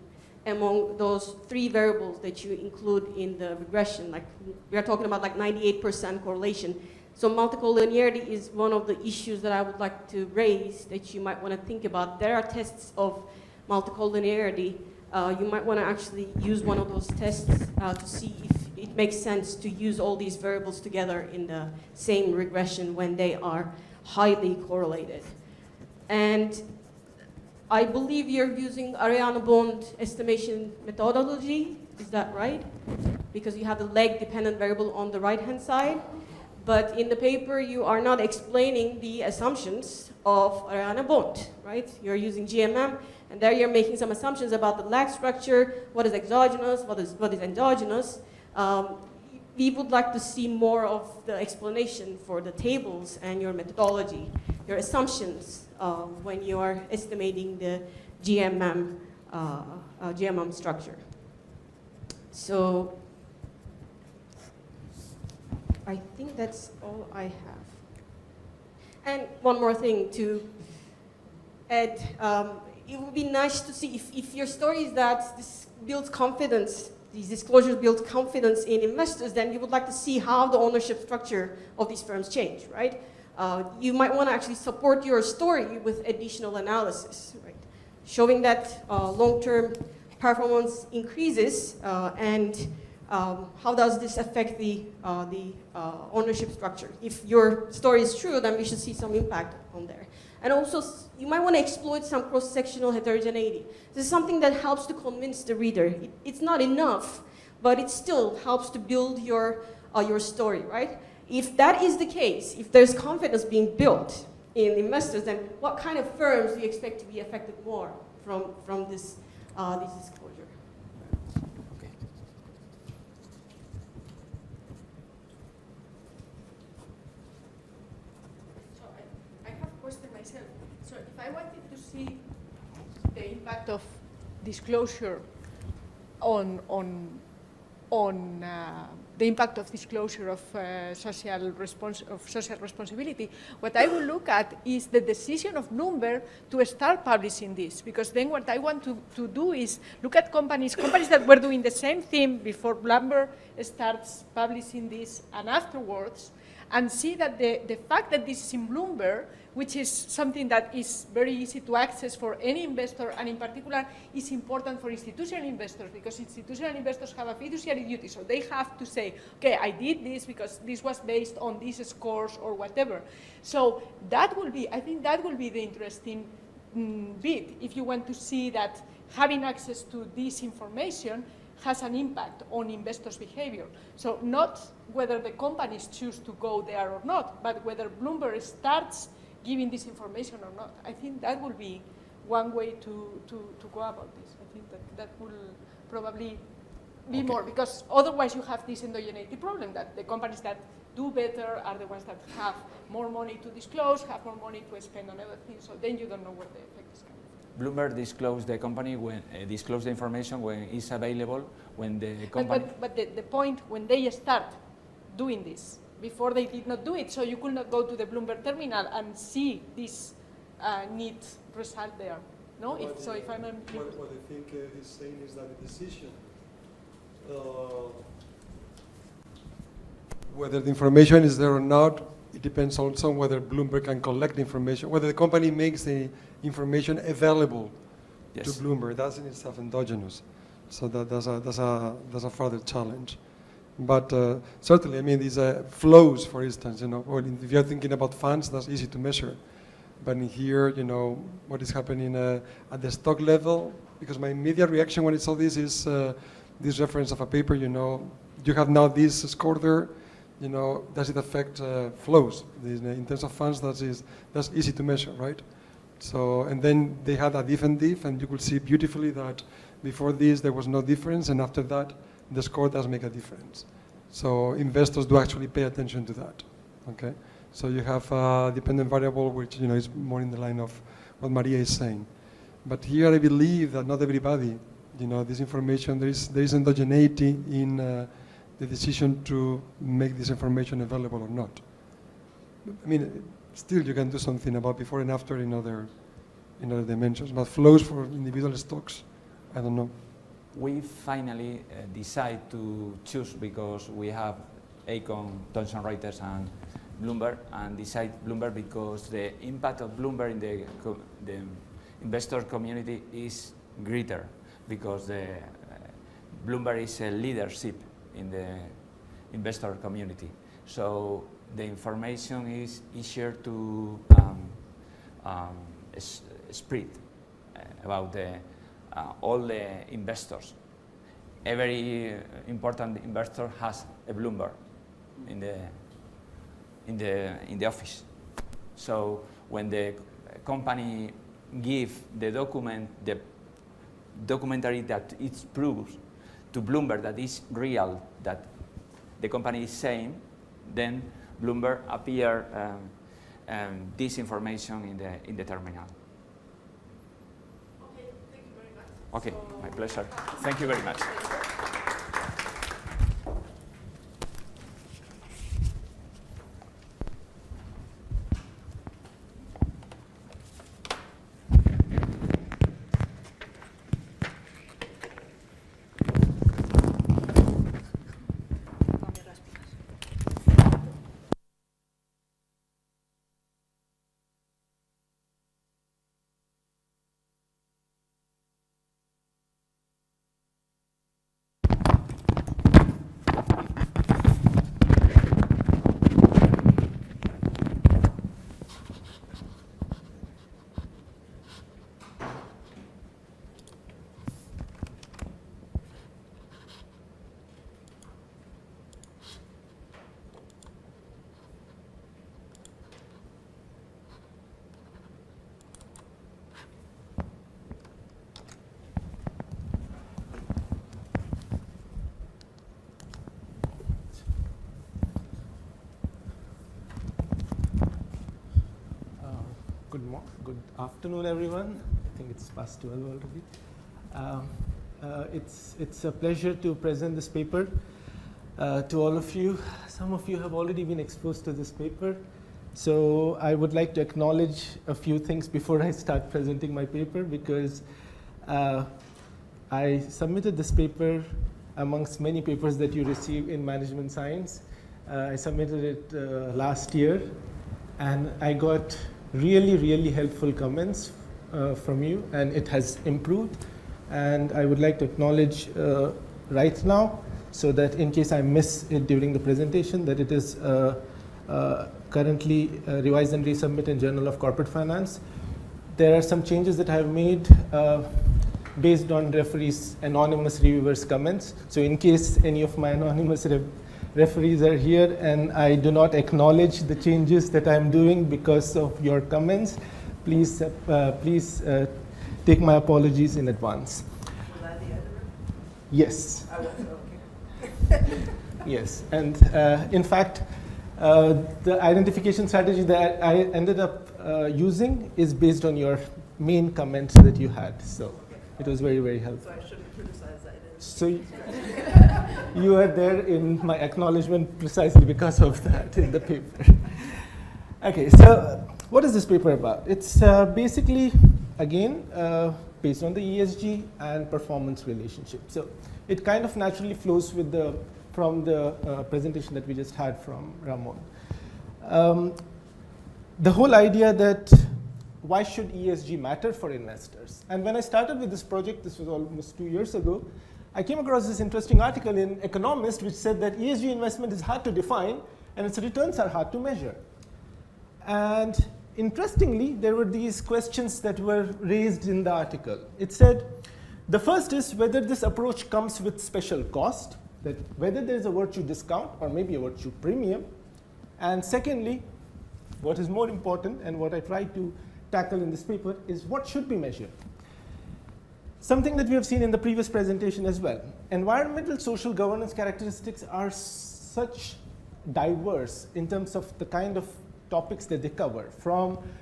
among those 3 variables that you include in the regression. Like, we are talking about like 98% correlation. So multicollinearity is one of the issues that I would like to raise that you might want to think about. There are tests of multicollinearity. You might want to actually use one of those tests to see if it makes sense to use all these variables together in the same regression when they are highly correlated. And I believe you're using Ariana Bond estimation methodology. Is that right? Because you have the leg-dependent variable on the right-hand side. But in the paper, you are not explaining the assumptions of Ariana Bond, right? You're using GMM, and there you're making some assumptions about the lag structure, what is exogenous, what is endogenous. We would like to see more of the explanation for the tables and your methodology, your assumptions when you are estimating the GMM structure. So I think that's all I have. And one more thing to add, it would be nice to see if your story is that this builds confidence, these disclosures build confidence in investors, then you would like to see how the ownership structure of these firms change, right? You might want to actually support your story with additional analysis, right? Showing that long-term performance increases and how does this affect the ownership structure? If your story is true, then we should see some impact on there. And also, you might want to exploit some cross-sectional heterogeneity. This is something that helps to convince the reader. It's not enough, but it still helps to build your story, right? If that is the case, if there's confidence being built in investors, then what kind of firms do you expect to be affected more from this disclosure? Okay. So I have a question myself. So if I wanted to see the impact of disclosure on the impact of disclosure of social responsibility, what I will look at is the decision of Bloomberg to start publishing this, because then what I want to do is look at companies that were doing the same thing before Bloomberg starts publishing this and afterwards, and see that the fact that this is in Bloomberg, which is something that is very easy to access for any investor, and in particular is important for institutional investors, because institutional investors have a fiduciary duty, so they have to say, okay, I did this because this was based on these scores or whatever. So that will be, I think that will be the interesting bit, if you want to see that having access to this information has an impact on investors' behavior. So not whether the companies choose to go there or not, but whether Bloomberg starts giving this information or not. I think that will be one way to go about this. I think that will probably be more, because otherwise you have this endogeneity problem, that the companies that do better are the ones that have more money to disclose, have more money to spend on other things, so then you don't know where the effect is coming from. Bloomberg disclosed the company when disclosed the information when it's available, when the company. But the point when they start doing this, before they did not do it, so you could not go to the Bloomberg terminal and see this neat result there. No, What I think he's saying is that the decision whether the information is there or not, it depends also on whether Bloomberg can collect the information, whether the company makes the information available to Yes. Bloomberg. That's in itself endogenous. So that's a further challenge. But certainly, I mean, these flows, for instance, well, if you're thinking about funds, that's easy to measure. But in here, what is happening at the stock level, because my immediate reaction when I saw this is this reference of a paper, you have now this score there, does it affect flows? In terms of funds, that's easy to measure, right? So, and then they had a diff and diff, and you could see beautifully that before this there was no difference, and after that the score does make a difference. So investors do actually pay attention to that, okay? So you have a dependent variable which is more in the line of what Maria is saying. But here I believe that not everybody, this information, there is endogeneity in the decision to make this information available or not. I mean, still you can do something about before and after in other dimensions, but flows for individual stocks, I don't know. We finally decide to choose because we have Aecon, Thomson Reuters, and Bloomberg, and decide Bloomberg because the impact of Bloomberg in the investor community is greater because Bloomberg is a leadership in the investor community. So the information is easier to spread about all the investors. Every important investor has a Bloomberg in the office. So when the company give the documentary that it proves to Bloomberg that is real, that the company is saying, then Bloomberg appear this information in the terminal. Okay, thank you very much. Okay, my pleasure. Thank you very much. Good afternoon, everyone. I think it's past 12 already. It's a pleasure to present this paper to all of you. Some of you have already been exposed to this paper. So I would like to acknowledge a few things before I start presenting my paper, because I submitted this paper amongst many papers that you receive in management science. I submitted it last year, and I got really helpful comments from you, and it has improved. And I would like to acknowledge right now, so that in case I miss it during the presentation, that it is currently revised and resubmitted in Journal of Corporate Finance. There are some changes that I have made based on referees' anonymous reviewers' comments. So in case any of my anonymous referees are here and I do not acknowledge the changes that I'm doing because of your comments, please take my apologies in advance. Was I the editor? Yes. I was, okay. Yes, and in fact, the identification strategy that I ended up using is based on your main comments that you had. So it was very helpful. So I shouldn't criticize that. So you are there in my acknowledgement precisely because of that in the paper. Okay, so what is this paper about? It's basically, again, based on the ESG and performance relationship. So it kind of naturally flows with the from the presentation that we just had from Ramon. The whole idea that why should ESG matter for investors? And when I started with this project, this was almost 2 years ago, I came across this interesting article in Economist which said that ESG investment is hard to define and its returns are hard to measure. And interestingly, there were these questions that were raised in the article. It said, the first is whether this approach comes with special cost, that whether there is a virtue discount or maybe a virtue premium. And secondly, what is more important and what I tried to tackle in this paper is what should be measured. Something that we have seen in the previous presentation as well. Environmental social governance characteristics are such diverse in terms of the kind of topics that they cover,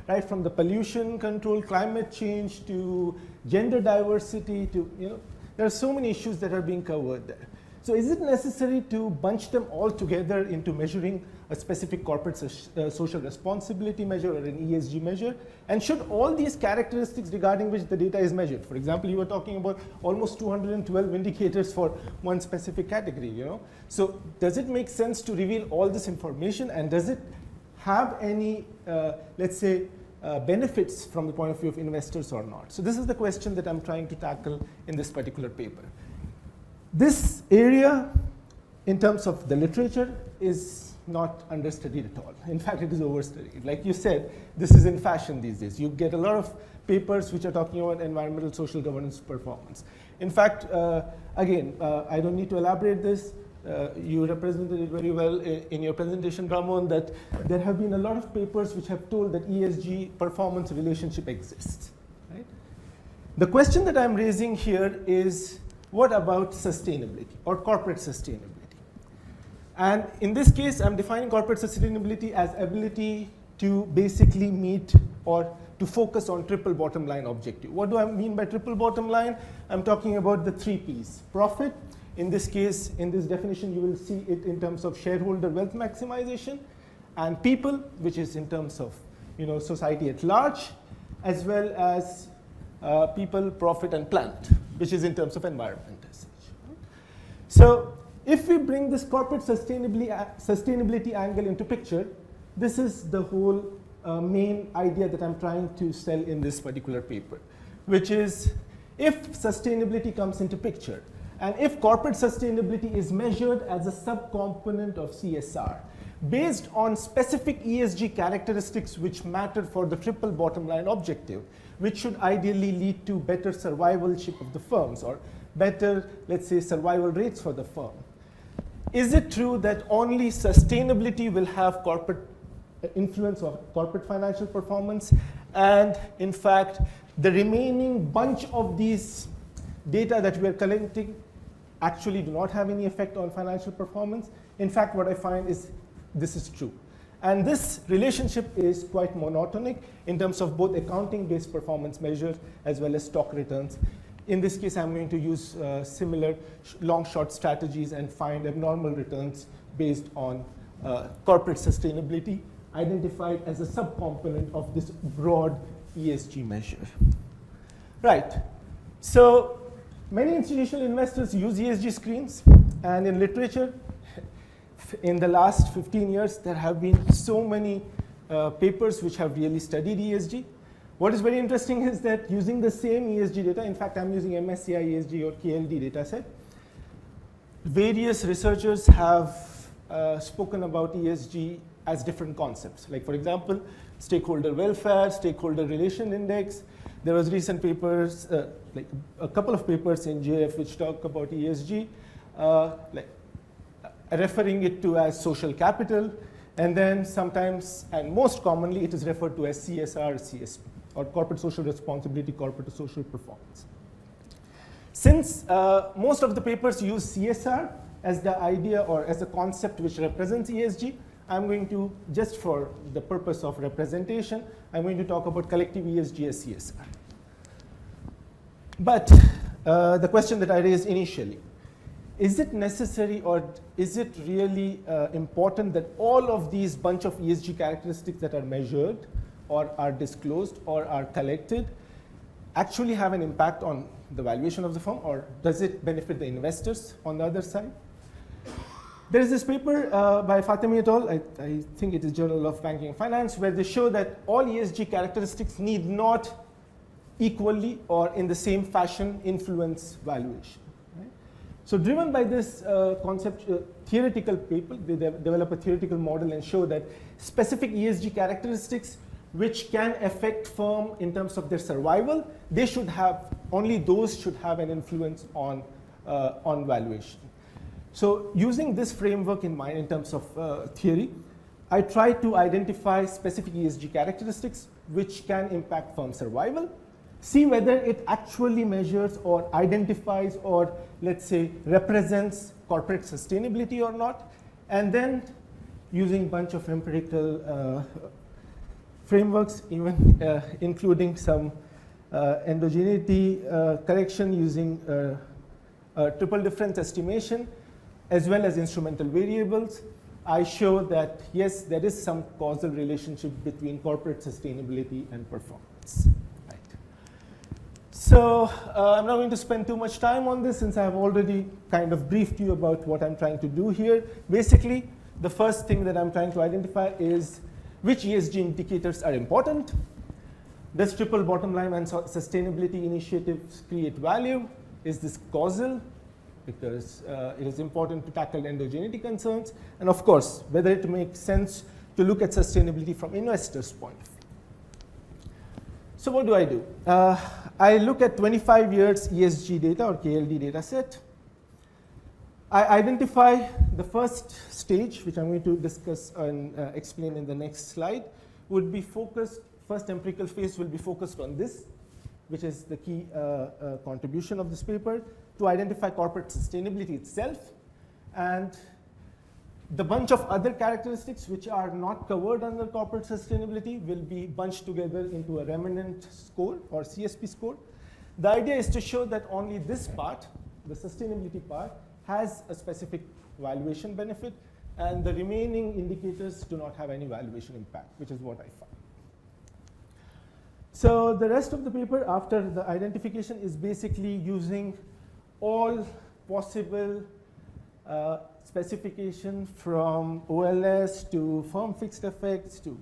right from the pollution control, climate change, to gender diversity, to, there are so many issues that are being covered there. So is it necessary to bunch them all together into measuring a specific corporate social responsibility measure or an ESG measure? And should all these characteristics regarding which the data is measured? For example, you were talking about almost 212 indicators for one specific category, So does it make sense to reveal all this information, and does it have any, let's say, benefits from the point of view of investors or not? So this is the question that I'm trying to tackle in this particular paper. This area, in terms of the literature, is not understudied at all. In fact, it is overstudied. Like you said, this is in fashion these days. You get a lot of papers which are talking about environmental social governance performance. In fact, again, I don't need to elaborate this. You represented it very well in your presentation, Ramon, that there have been a lot of papers which have told that ESG performance relationship exists. Right? The question that I'm raising here is, what about sustainability or corporate sustainability? And in this case, I'm defining corporate sustainability as ability to basically meet or to focus on triple bottom line objective. What do I mean by triple bottom line? I'm talking about the 3 Ps. Profit, in this case, in this definition, you will see it in terms of shareholder wealth maximization, and people, which is in terms of society at large, as well as people, profit, and planet, which is in terms of environment as such. So if we bring this corporate sustainability angle into picture, this is the whole main idea that I'm trying to sell in this particular paper, which is if sustainability comes into picture, and if corporate sustainability is measured as a subcomponent of CSR, based on specific ESG characteristics which matter for the triple bottom line objective, which should ideally lead to better survivalship of the firms or better, let's say, survival rates for the firm. Is it true that only sustainability will have corporate influence or corporate financial performance? And in fact, the remaining bunch of these data that we are collecting actually do not have any effect on financial performance? In fact, what I find is this is true. And this relationship is quite monotonic in terms of both accounting-based performance measures as well as stock returns. In this case, I'm going to use similar long-short strategies and find abnormal returns based on corporate sustainability, identified as a subcomponent of this broad ESG measure. Right. So many institutional investors use ESG screens, and in literature, in the last 15 years, there have been so many papers which have really studied ESG. What is very interesting is that using the same ESG data, in fact, I'm using MSCI ESG or KLD data set, various researchers have spoken about ESG as different concepts. Like, for example, stakeholder welfare, stakeholder relation index. There was recent papers, like a couple of papers in JF which talk about ESG, like referring it to as social capital, and then sometimes, and most commonly, it is referred to as CSR, CSP, or corporate social responsibility, corporate social performance. Since most of the papers use CSR as the idea or as a concept which represents ESG, I'm going to, just for the purpose of representation, I'm going to talk about collective ESG as CSR. But the question that I raised initially, is it necessary or is it really important that all of these bunch of ESG characteristics that are measured or are disclosed or are collected actually have an impact on the valuation of the firm, or does it benefit the investors on the other side? There is this paper by Fatemi et al., I think it is Journal of Banking and Finance, where they show that all ESG characteristics need not equally or in the same fashion influence valuation. Right? So driven by this theoretical paper, they develop a theoretical model and show that specific ESG characteristics which can affect firm in terms of their survival, they should have, only those should have an influence on valuation. So using this framework in mind in terms of theory, I try to identify specific ESG characteristics which can impact firm survival, see whether it actually measures or identifies or, let's say, represents corporate sustainability or not, and then using a bunch of empirical frameworks, even including some endogeneity correction using triple difference estimation, as well as instrumental variables, I show that, yes, there is some causal relationship between corporate sustainability and performance. Right. So I'm not going to spend too much time on this since I have already kind of briefed you about what I'm trying to do here. Basically, the first thing that I'm trying to identify is which ESG indicators are important. Does triple bottom line and sustainability initiatives create value? Is this causal? Because it is important to tackle endogeneity concerns. And of course, whether it makes sense to look at sustainability from investors' point of view. So what do? I look at 25 years ESG data or KLD data set. I identify the first stage, which I'm going to discuss and explain in the next slide, would be focused, first empirical phase will be focused on this, which is the key contribution of this paper, to identify corporate sustainability itself, and the bunch of other characteristics which are not covered under corporate sustainability will be bunched together into a remnant score or CSP score. The idea is to show that only this part, the sustainability part, has a specific valuation benefit, and the remaining indicators do not have any valuation impact, which is what I found. So the rest of the paper after the identification is basically using all possible specification from OLS to firm fixed effects to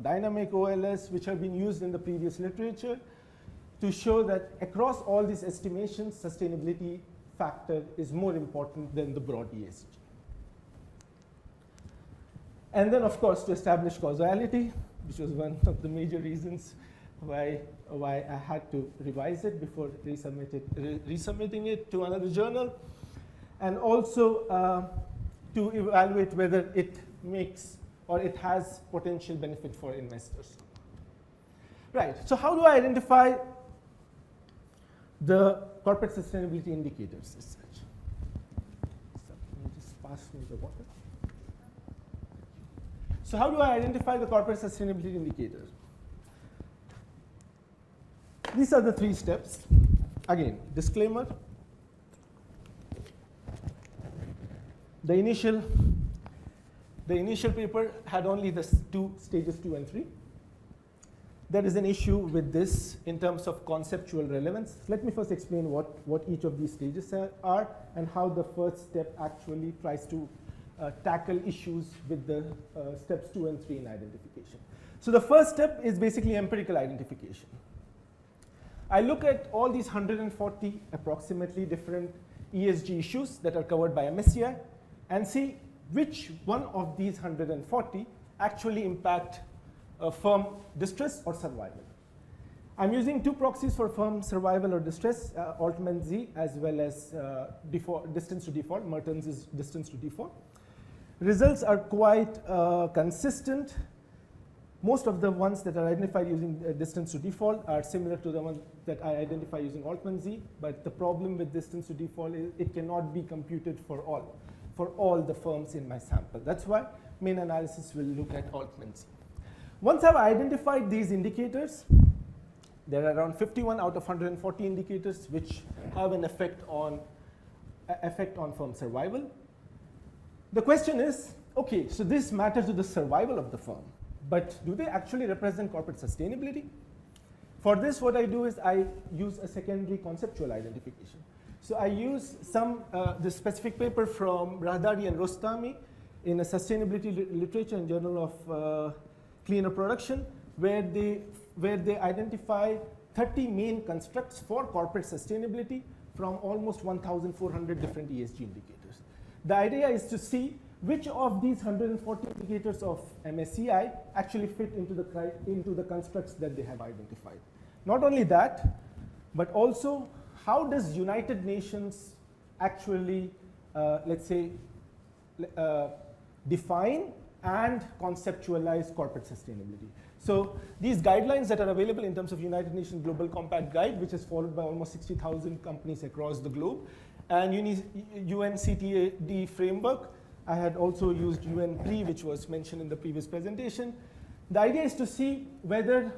dynamic OLS, which have been used in the previous literature, to show that across all these estimations, sustainability factor is more important than the broad ESG. And then, of course, to establish causality, which was one of the major reasons why I had to revise it before resubmitting it to another journal, and also to evaluate whether it makes or it has potential benefit for investors. Right, so how do I identify the corporate sustainability indicators as such? So let me just pass me the water. So how do I identify the corporate sustainability indicators? These are the 3 steps. Again, disclaimer. The initial paper had only the stages 2 and 3. There is an issue with this in terms of conceptual relevance. Let me first explain what each of these stages are and how the first step actually tries to tackle issues with the steps 2 and 3 in identification. So the first step is basically empirical identification. I look at all these 140 approximately different ESG issues that are covered by MSCI and see which one of these 140 actually impact firm distress or survival. I'm using 2 proxies for firm survival or distress, Altman Z as well as distance to default. Mertens is distance to default. Results are quite consistent. Most of the ones that are identified using distance to default are similar to the ones that I identify using Altman Z, but the problem with distance to default is it cannot be computed for all the firms in my sample. That's why main analysis will look at Altman Z. Once I've identified these indicators, there are around 51 out of 140 indicators which have an effect on firm survival. The question is, okay, so this matters to the survival of the firm, but do they actually represent corporate sustainability? For this, what I do is I use a secondary conceptual identification. So I use this specific paper from Rahdari and Rostami in a sustainability literature and Journal of Cleaner Production, where they identify 30 main constructs for corporate sustainability from almost 1,400 different ESG indicators. The idea is to see which of these 140 indicators of MSCI actually fit into the constructs that they have identified. Not only that, but also how does United Nations actually, let's say, define and conceptualize corporate sustainability. So these guidelines that are available in terms of United Nations Global Compact Guide, which is followed by almost 60,000 companies across the globe, and UNCTAD framework. I had also used UNPRI, which was mentioned in the previous presentation. The idea is to see whether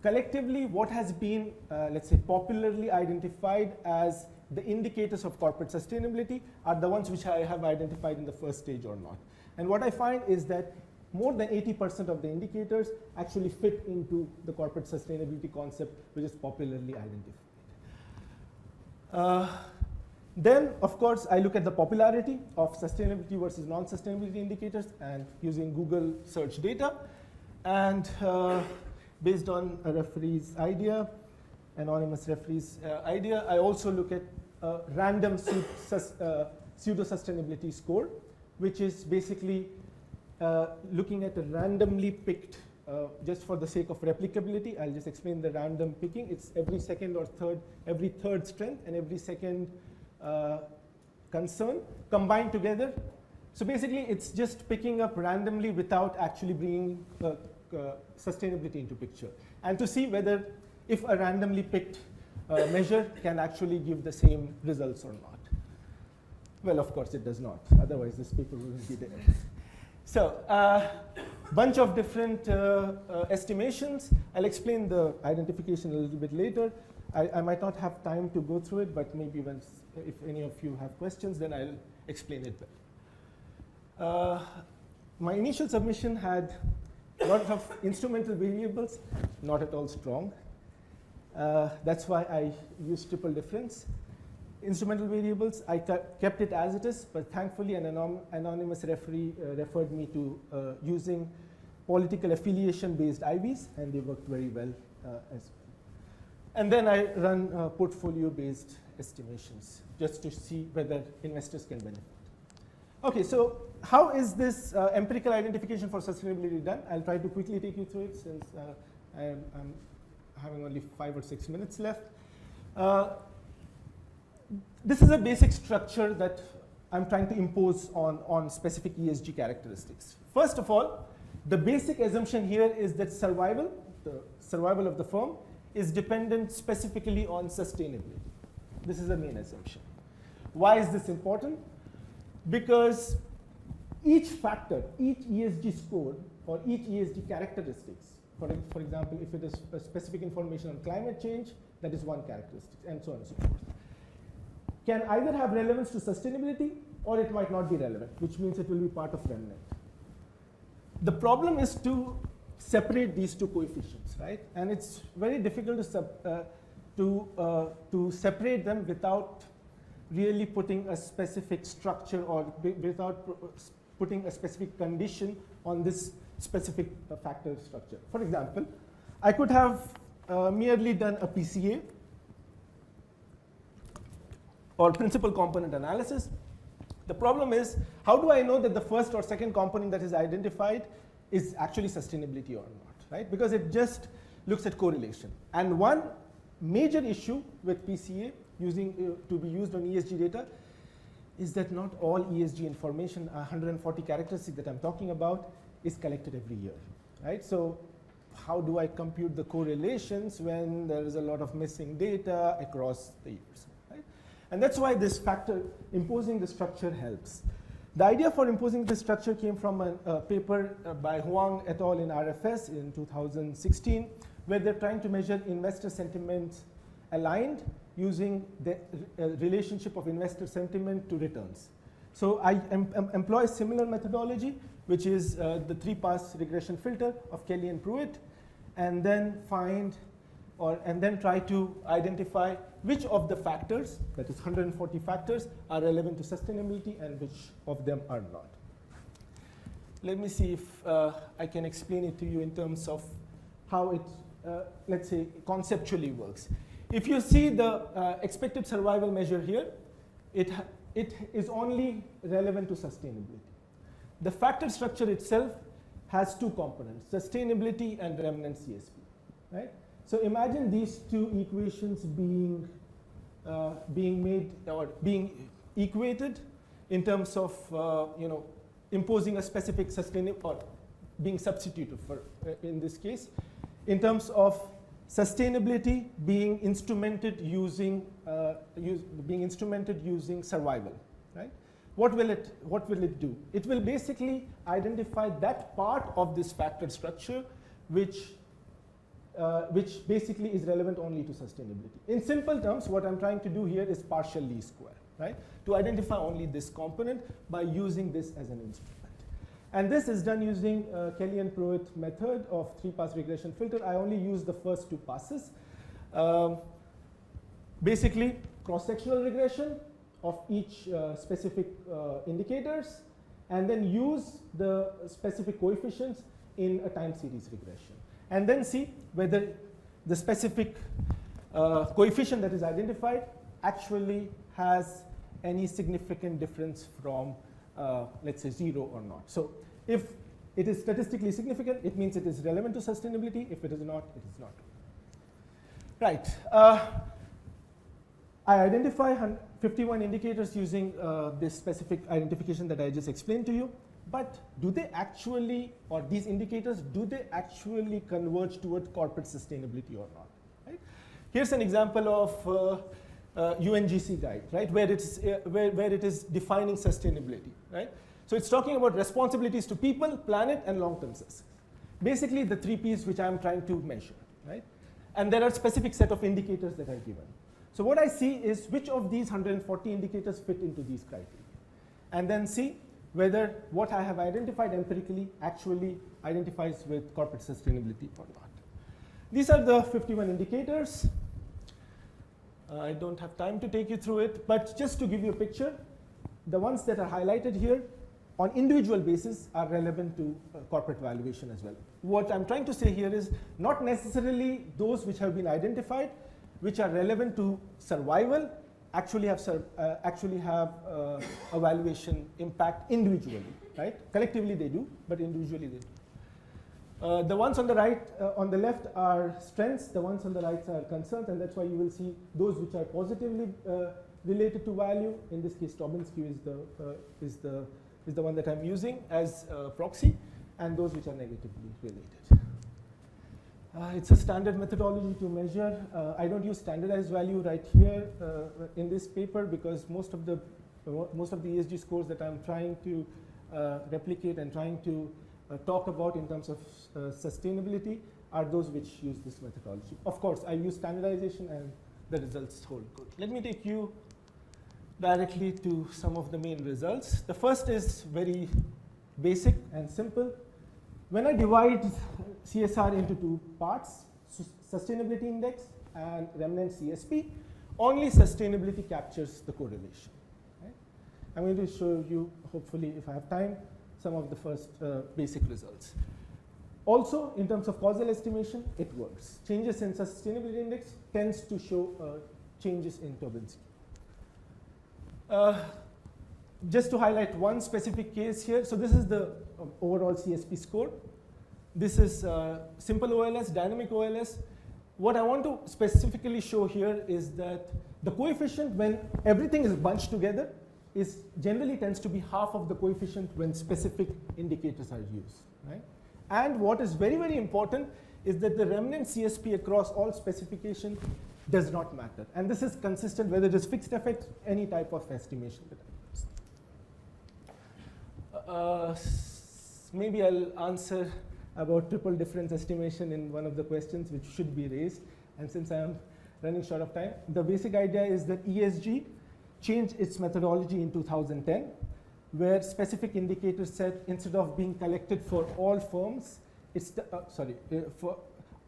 collectively what has been, let's say, popularly identified as the indicators of corporate sustainability are the ones which I have identified in the first stage or not. And what I find is that more than 80% of the indicators actually fit into the corporate sustainability concept, which is popularly identified. Then, of course, I look at the popularity of sustainability versus non-sustainability indicators and using Google search data. And based on a referee's idea, anonymous referee's idea, I also look at a random pseudo-sustainability score, which is basically looking at a randomly picked, just for the sake of replicability, I'll just explain the random picking. It's every second or every third strength and every second concern combined together. So basically, it's just picking up randomly without actually bringing sustainability into picture. And to see whether if a randomly picked measure can actually give the same results or not. Well, of course, it does not. Otherwise, this paper wouldn't be there. So, bunch of different estimations. I'll explain the identification a little bit later. I might not have time to go through it, but maybe if any of you have questions, then I'll explain it better. My initial submission had a lot of instrumental variables, not at all strong. That's why I used triple difference. Instrumental variables, I kept it as it is, but thankfully an anonymous referee referred me to using political affiliation-based IVs, and they worked very well as well. And then I run portfolio-based estimations, just to see whether investors can benefit. Okay, so how is this empirical identification for sustainability done? I'll try to quickly take you through it since I'm having only 5 or 6 minutes left. This is a basic structure that I'm trying to impose on specific ESG characteristics. First of all, the basic assumption here is that the survival of the firm is dependent specifically on sustainability. This is the main assumption. Why is this important? Because each factor, each ESG score, or each ESG characteristics, for example, if it is a specific information on climate change, that is one characteristic, and so on and so forth, can either have relevance to sustainability or it might not be relevant, which means it will be part of remnant. The problem is to separate these two coefficients, right? And it's very difficult to separate them without really putting a specific structure or without putting a specific condition on this specific factor structure. For example, I could have merely done a PCA, or principal component analysis. The problem is, how do I know that the first or second component that is identified is actually sustainability or not, right? Because it just looks at correlation. And one major issue with PCA to be used on ESG data is that not all ESG information, 140 characteristics that I'm talking about, is collected every year, right? So how do I compute the correlations when there is a lot of missing data across the years, right? And that's why this factor, imposing the structure, helps. The idea for imposing this structure came from a paper by Huang et al. In RFS in 2016, where they're trying to measure investor sentiment aligned using the relationship of investor sentiment to returns. So I employ a similar methodology, which is the 3-pass regression filter of Kelly and Pruitt, and then try to identify which of the factors, that is 140 factors, are relevant to sustainability and which of them are not. Let me see if I can explain it to you in terms of how it, let's say, conceptually works. If you see the expected survival measure here, it is only relevant to sustainability. The factor structure itself has two components, sustainability and remnant CSP, right? So imagine these two equations being made or being equated in terms of imposing a specific sustainable or being substituted for in this case in terms of sustainability being instrumented using survival, right? What will it do? It will basically identify that part of this factor structure which basically is relevant only to sustainability. In simple terms, what I'm trying to do here is partial least square, right? To identify only this component by using this as an instrument. And this is done using Kelly and Pruitt method of 3-pass regression filter. I only use the first 2 passes. Basically, cross-sectional regression of each specific indicators, and then use the specific coefficients in a time series regression. And then see whether the specific coefficient that is identified actually has any significant difference from, let's say, 0 or not. So if it is statistically significant, it means it is relevant to sustainability. If it is not, it is not. Right. I identify 51 indicators using this specific identification that I just explained to you. But do they actually, or these indicators, do they actually converge toward corporate sustainability or not? Right? Here's an example of UNGC guide, right, where it is defining sustainability, right? So it's talking about responsibilities to people, planet, and long-term success. Basically, the 3 Ps which I'm trying to measure, right? And there are specific set of indicators that are given. So what I see is which of these 140 indicators fit into these criteria, and then see whether what I have identified empirically actually identifies with corporate sustainability or not. These are the 51 indicators. I don't have time to take you through it, but just to give you a picture, the ones that are highlighted here on individual basis are relevant to corporate valuation as well. What I'm trying to say here is not necessarily those which have been identified, which are relevant to survival, actually have a valuation impact individually, right? Collectively they do, but individually they do. The ones on the right, on the left are strengths, the ones on the right are concerns, and that's why you will see those which are positively related to value. In this case, Tobin skew is the one that I'm using as proxy, and those which are negatively related. It's a standard methodology to measure. I don't use standardized value right here in this paper because most of the ESG scores that I'm trying to replicate and trying to talk about in terms of sustainability are those which use this methodology. Of course, I use standardization and the results hold good. Let me take you directly to some of the main results. The first is very basic and simple. When I divide CSR into 2 parts, sustainability index and remnant CSP, only sustainability captures the correlation. Right? I'm going to show you, hopefully, if I have time, some of the first basic results. Also, in terms of causal estimation, it works. Changes in sustainability index tends to show changes in Tobin skew. Just to highlight one specific case here, so this is the overall CSP score. This is simple OLS, dynamic OLS. What I want to specifically show here is that the coefficient when everything is bunched together is generally tends to be half of the coefficient when specific indicators are used, right? And what is very, very important is that the remnant CSP across all specification does not matter. And this is consistent whether it is fixed effect, any type of estimation that I use. Maybe I'll answer about triple difference estimation in one of the questions which should be raised. And since I am running short of time, the basic idea is that ESG changed its methodology in 2010, where specific indicators said instead of being collected for all firms, for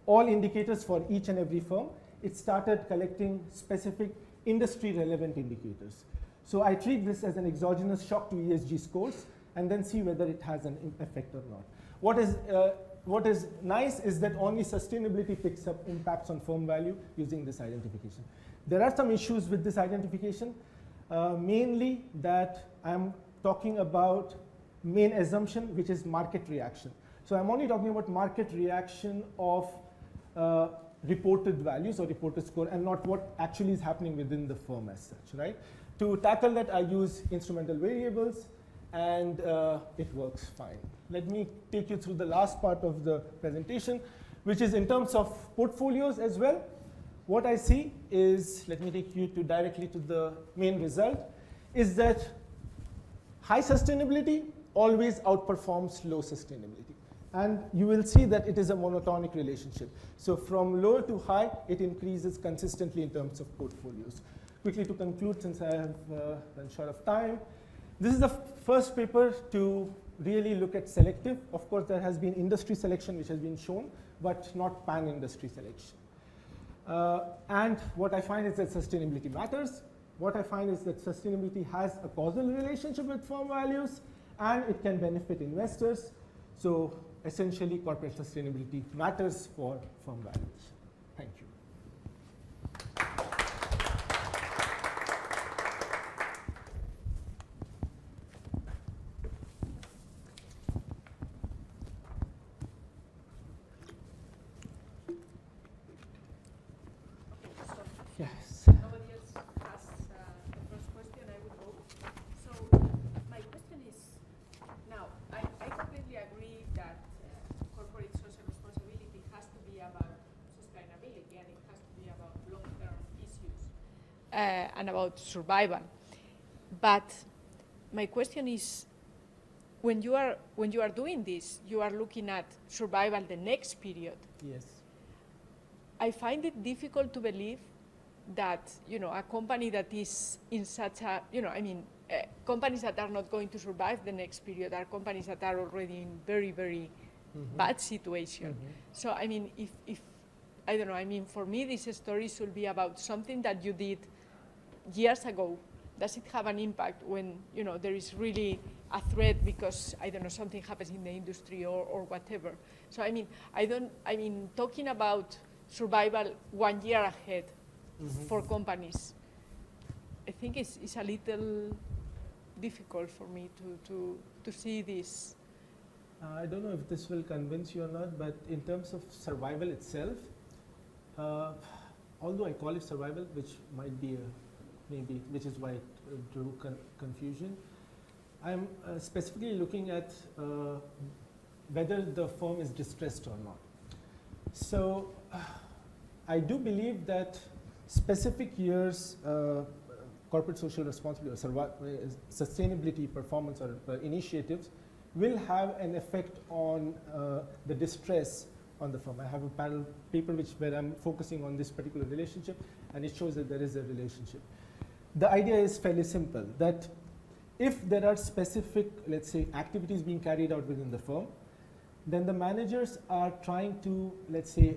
all indicators for each and every firm, it started collecting specific industry-relevant indicators. So I treat this as an exogenous shock to ESG scores and then see whether it has an effect or not. What is nice is that only sustainability picks up impacts on firm value using this identification. There are some issues with this identification, mainly that I'm talking about main assumption, which is market reaction. So I'm only talking about market reaction of reported values or reported score and not what actually is happening within the firm as such, right? To tackle that, I use instrumental variables, and it works fine. Let me take you through the last part of the presentation, which is in terms of portfolios as well. What I see is, let me take you directly to the main result, is that high sustainability always outperforms low sustainability. And you will see that it is a monotonic relationship. So from low to high, it increases consistently in terms of portfolios. Quickly to conclude, since I have run short of time, this is the first paper to really look at selective. Of course, there has been industry selection, which has been shown, but not pan-industry selection. And what I find is that sustainability matters. What I find is that sustainability has a causal relationship with firm values, and it can benefit investors. So essentially, corporate sustainability matters for firm values. Thank you. Yes. Nobody else has the first question, I will go. So my question is, now, I completely agree that corporate social responsibility has to be about sustainability and it has to be about long-term issues and about survival. But my question is, when you are doing this, you are looking at survival the next period. Yes. I find it difficult to believe that, you know, a company that is in such a, you know, I mean, companies that are not going to survive the next period are companies that are already in very, very bad situation. So, I mean, if, I don't know, I mean, for me, this story should be about something that you did years ago. Does it have an impact when, you know, there is really a threat because, I don't know, something happens in the industry or whatever. So, I mean, talking about survival 1 year ahead for companies, I think it's a little difficult for me to see this. I don't know if this will convince you or not, but in terms of survival itself, although I call it survival, which might be which is why it drew confusion, I'm specifically looking at whether the firm is distressed or not. So I do believe that specific years corporate social responsibility or sustainability performance or initiatives will have an effect on the distress on the firm. I have a panel paper where I'm focusing on this particular relationship, and it shows that there is a relationship. The idea is fairly simple, that if there are specific, let's say, activities being carried out within the firm, then the managers are trying to, let's say,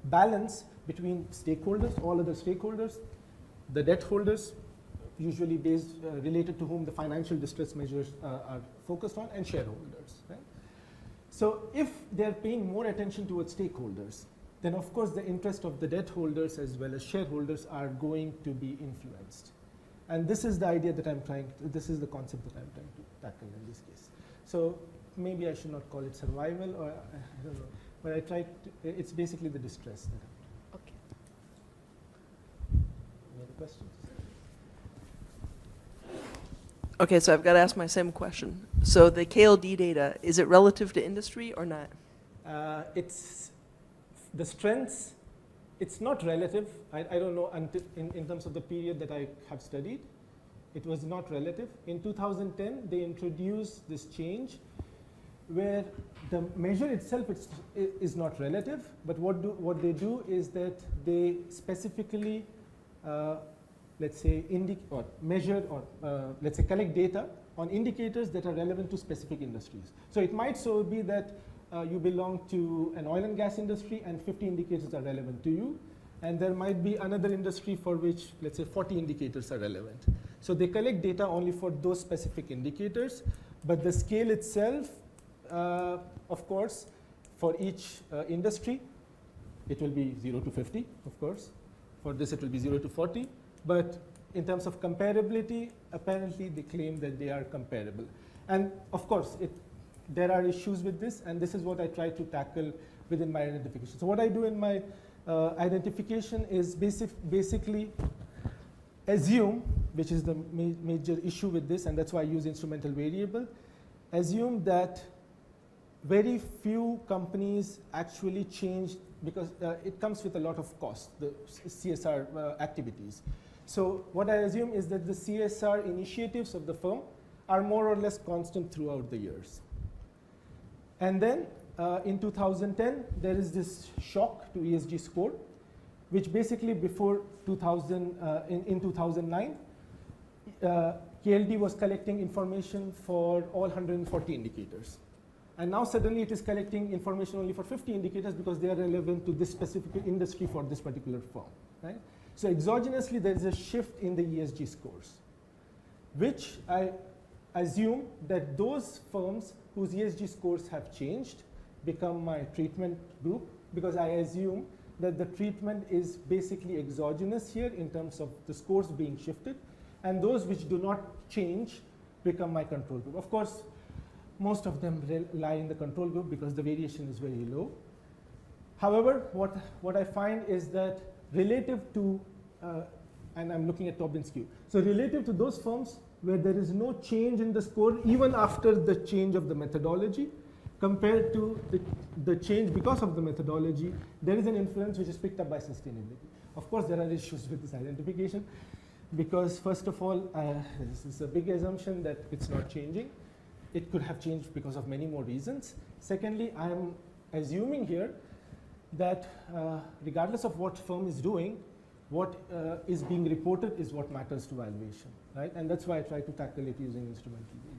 balance between stakeholders, all other stakeholders, the debt holders, usually related to whom the financial distress measures are focused on, and shareholders. Right? So if they're paying more attention towards stakeholders, then of course the interest of the debt holders as well as shareholders are going to be influenced. And this is the idea that this is the concept that I'm trying to tackle in this case. So maybe I should not call it survival, or I don't know, but I tried to, it's basically the distress that I'm Okay. Any other questions? Okay, so I've got to ask my same question. So the KLD data, is it relative to industry or not? It's the strengths, it's not relative. I don't know until in terms of the period that I have studied. It was not relative. In 2010, they introduced this change where the measure itself is not relative, but what they do is that they specifically, let's say, measure or let's say collect data on indicators that are relevant to specific industries. So it might so be that you belong to an oil and gas industry and 50 indicators are relevant to you. And there might be another industry for which, let's say, 40 indicators are relevant. So they collect data only for those specific indicators, but the scale itself, of course, for each industry, it will be 0 to 50, of course. For this, it will be 0 to 40. But in terms of comparability, apparently they claim that they are comparable. And of course, there are issues with this, and this is what I try to tackle within my identification. So what I do in my identification is basically assume, which is the major issue with this, and that's why I use instrumental variable, assume that very few companies actually changed, because it comes with a lot of cost, the CSR activities. So what I assume is that the CSR initiatives of the firm are more or less constant throughout the years. And then in 2010, there is this shock to ESG score, which basically before in 2009, KLD was collecting information for all 140 indicators. And now suddenly it is collecting information only for 50 indicators because they are relevant to this specific industry for this particular firm. Right? So exogenously, there is a shift in the ESG scores, which I assume that those firms whose ESG scores have changed become my treatment group, because I assume that the treatment is basically exogenous here in terms of the scores being shifted, and those which do not change become my control group. Of course, most of them lie in the control group because the variation is very low. However, what I find is that relative to, and I'm looking at Tobin skew, so relative to those firms where there is no change in the score even after the change of the methodology, compared to the change because of the methodology, there is an influence which is picked up by sustainability. Of course, there are issues with this identification because, first of all, this is a big assumption that it's not changing. It could have changed because of many more reasons. Secondly, I'm assuming here that regardless of what firm is doing, what is being reported is what matters to valuation, right? And that's why I try to tackle it using instrumental variable.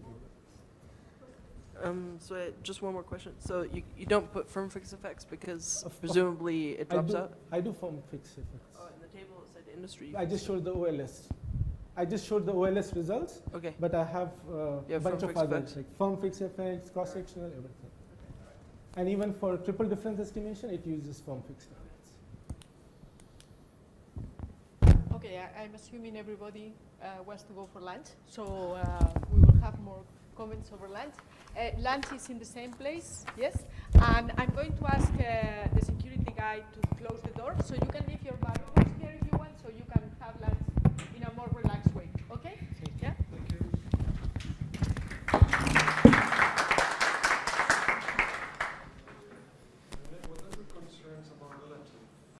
So just one more question. So you don't put firm fixed effects because presumably it drops out? I do firm fixed effects. Oh, in the table it said industry. I just showed the OLS. I just showed the OLS results, Okay. but I have a bunch of others, effects. like firm fixed effects, cross-sectional, everything. And even for triple difference estimation, it uses firm fixed effects. Okay, I'm assuming everybody wants to go for lunch, so we will have more comments over lunch. Lunch is in the same place, yes? And I'm going to ask the security guy to close the door, so you can leave your valuables.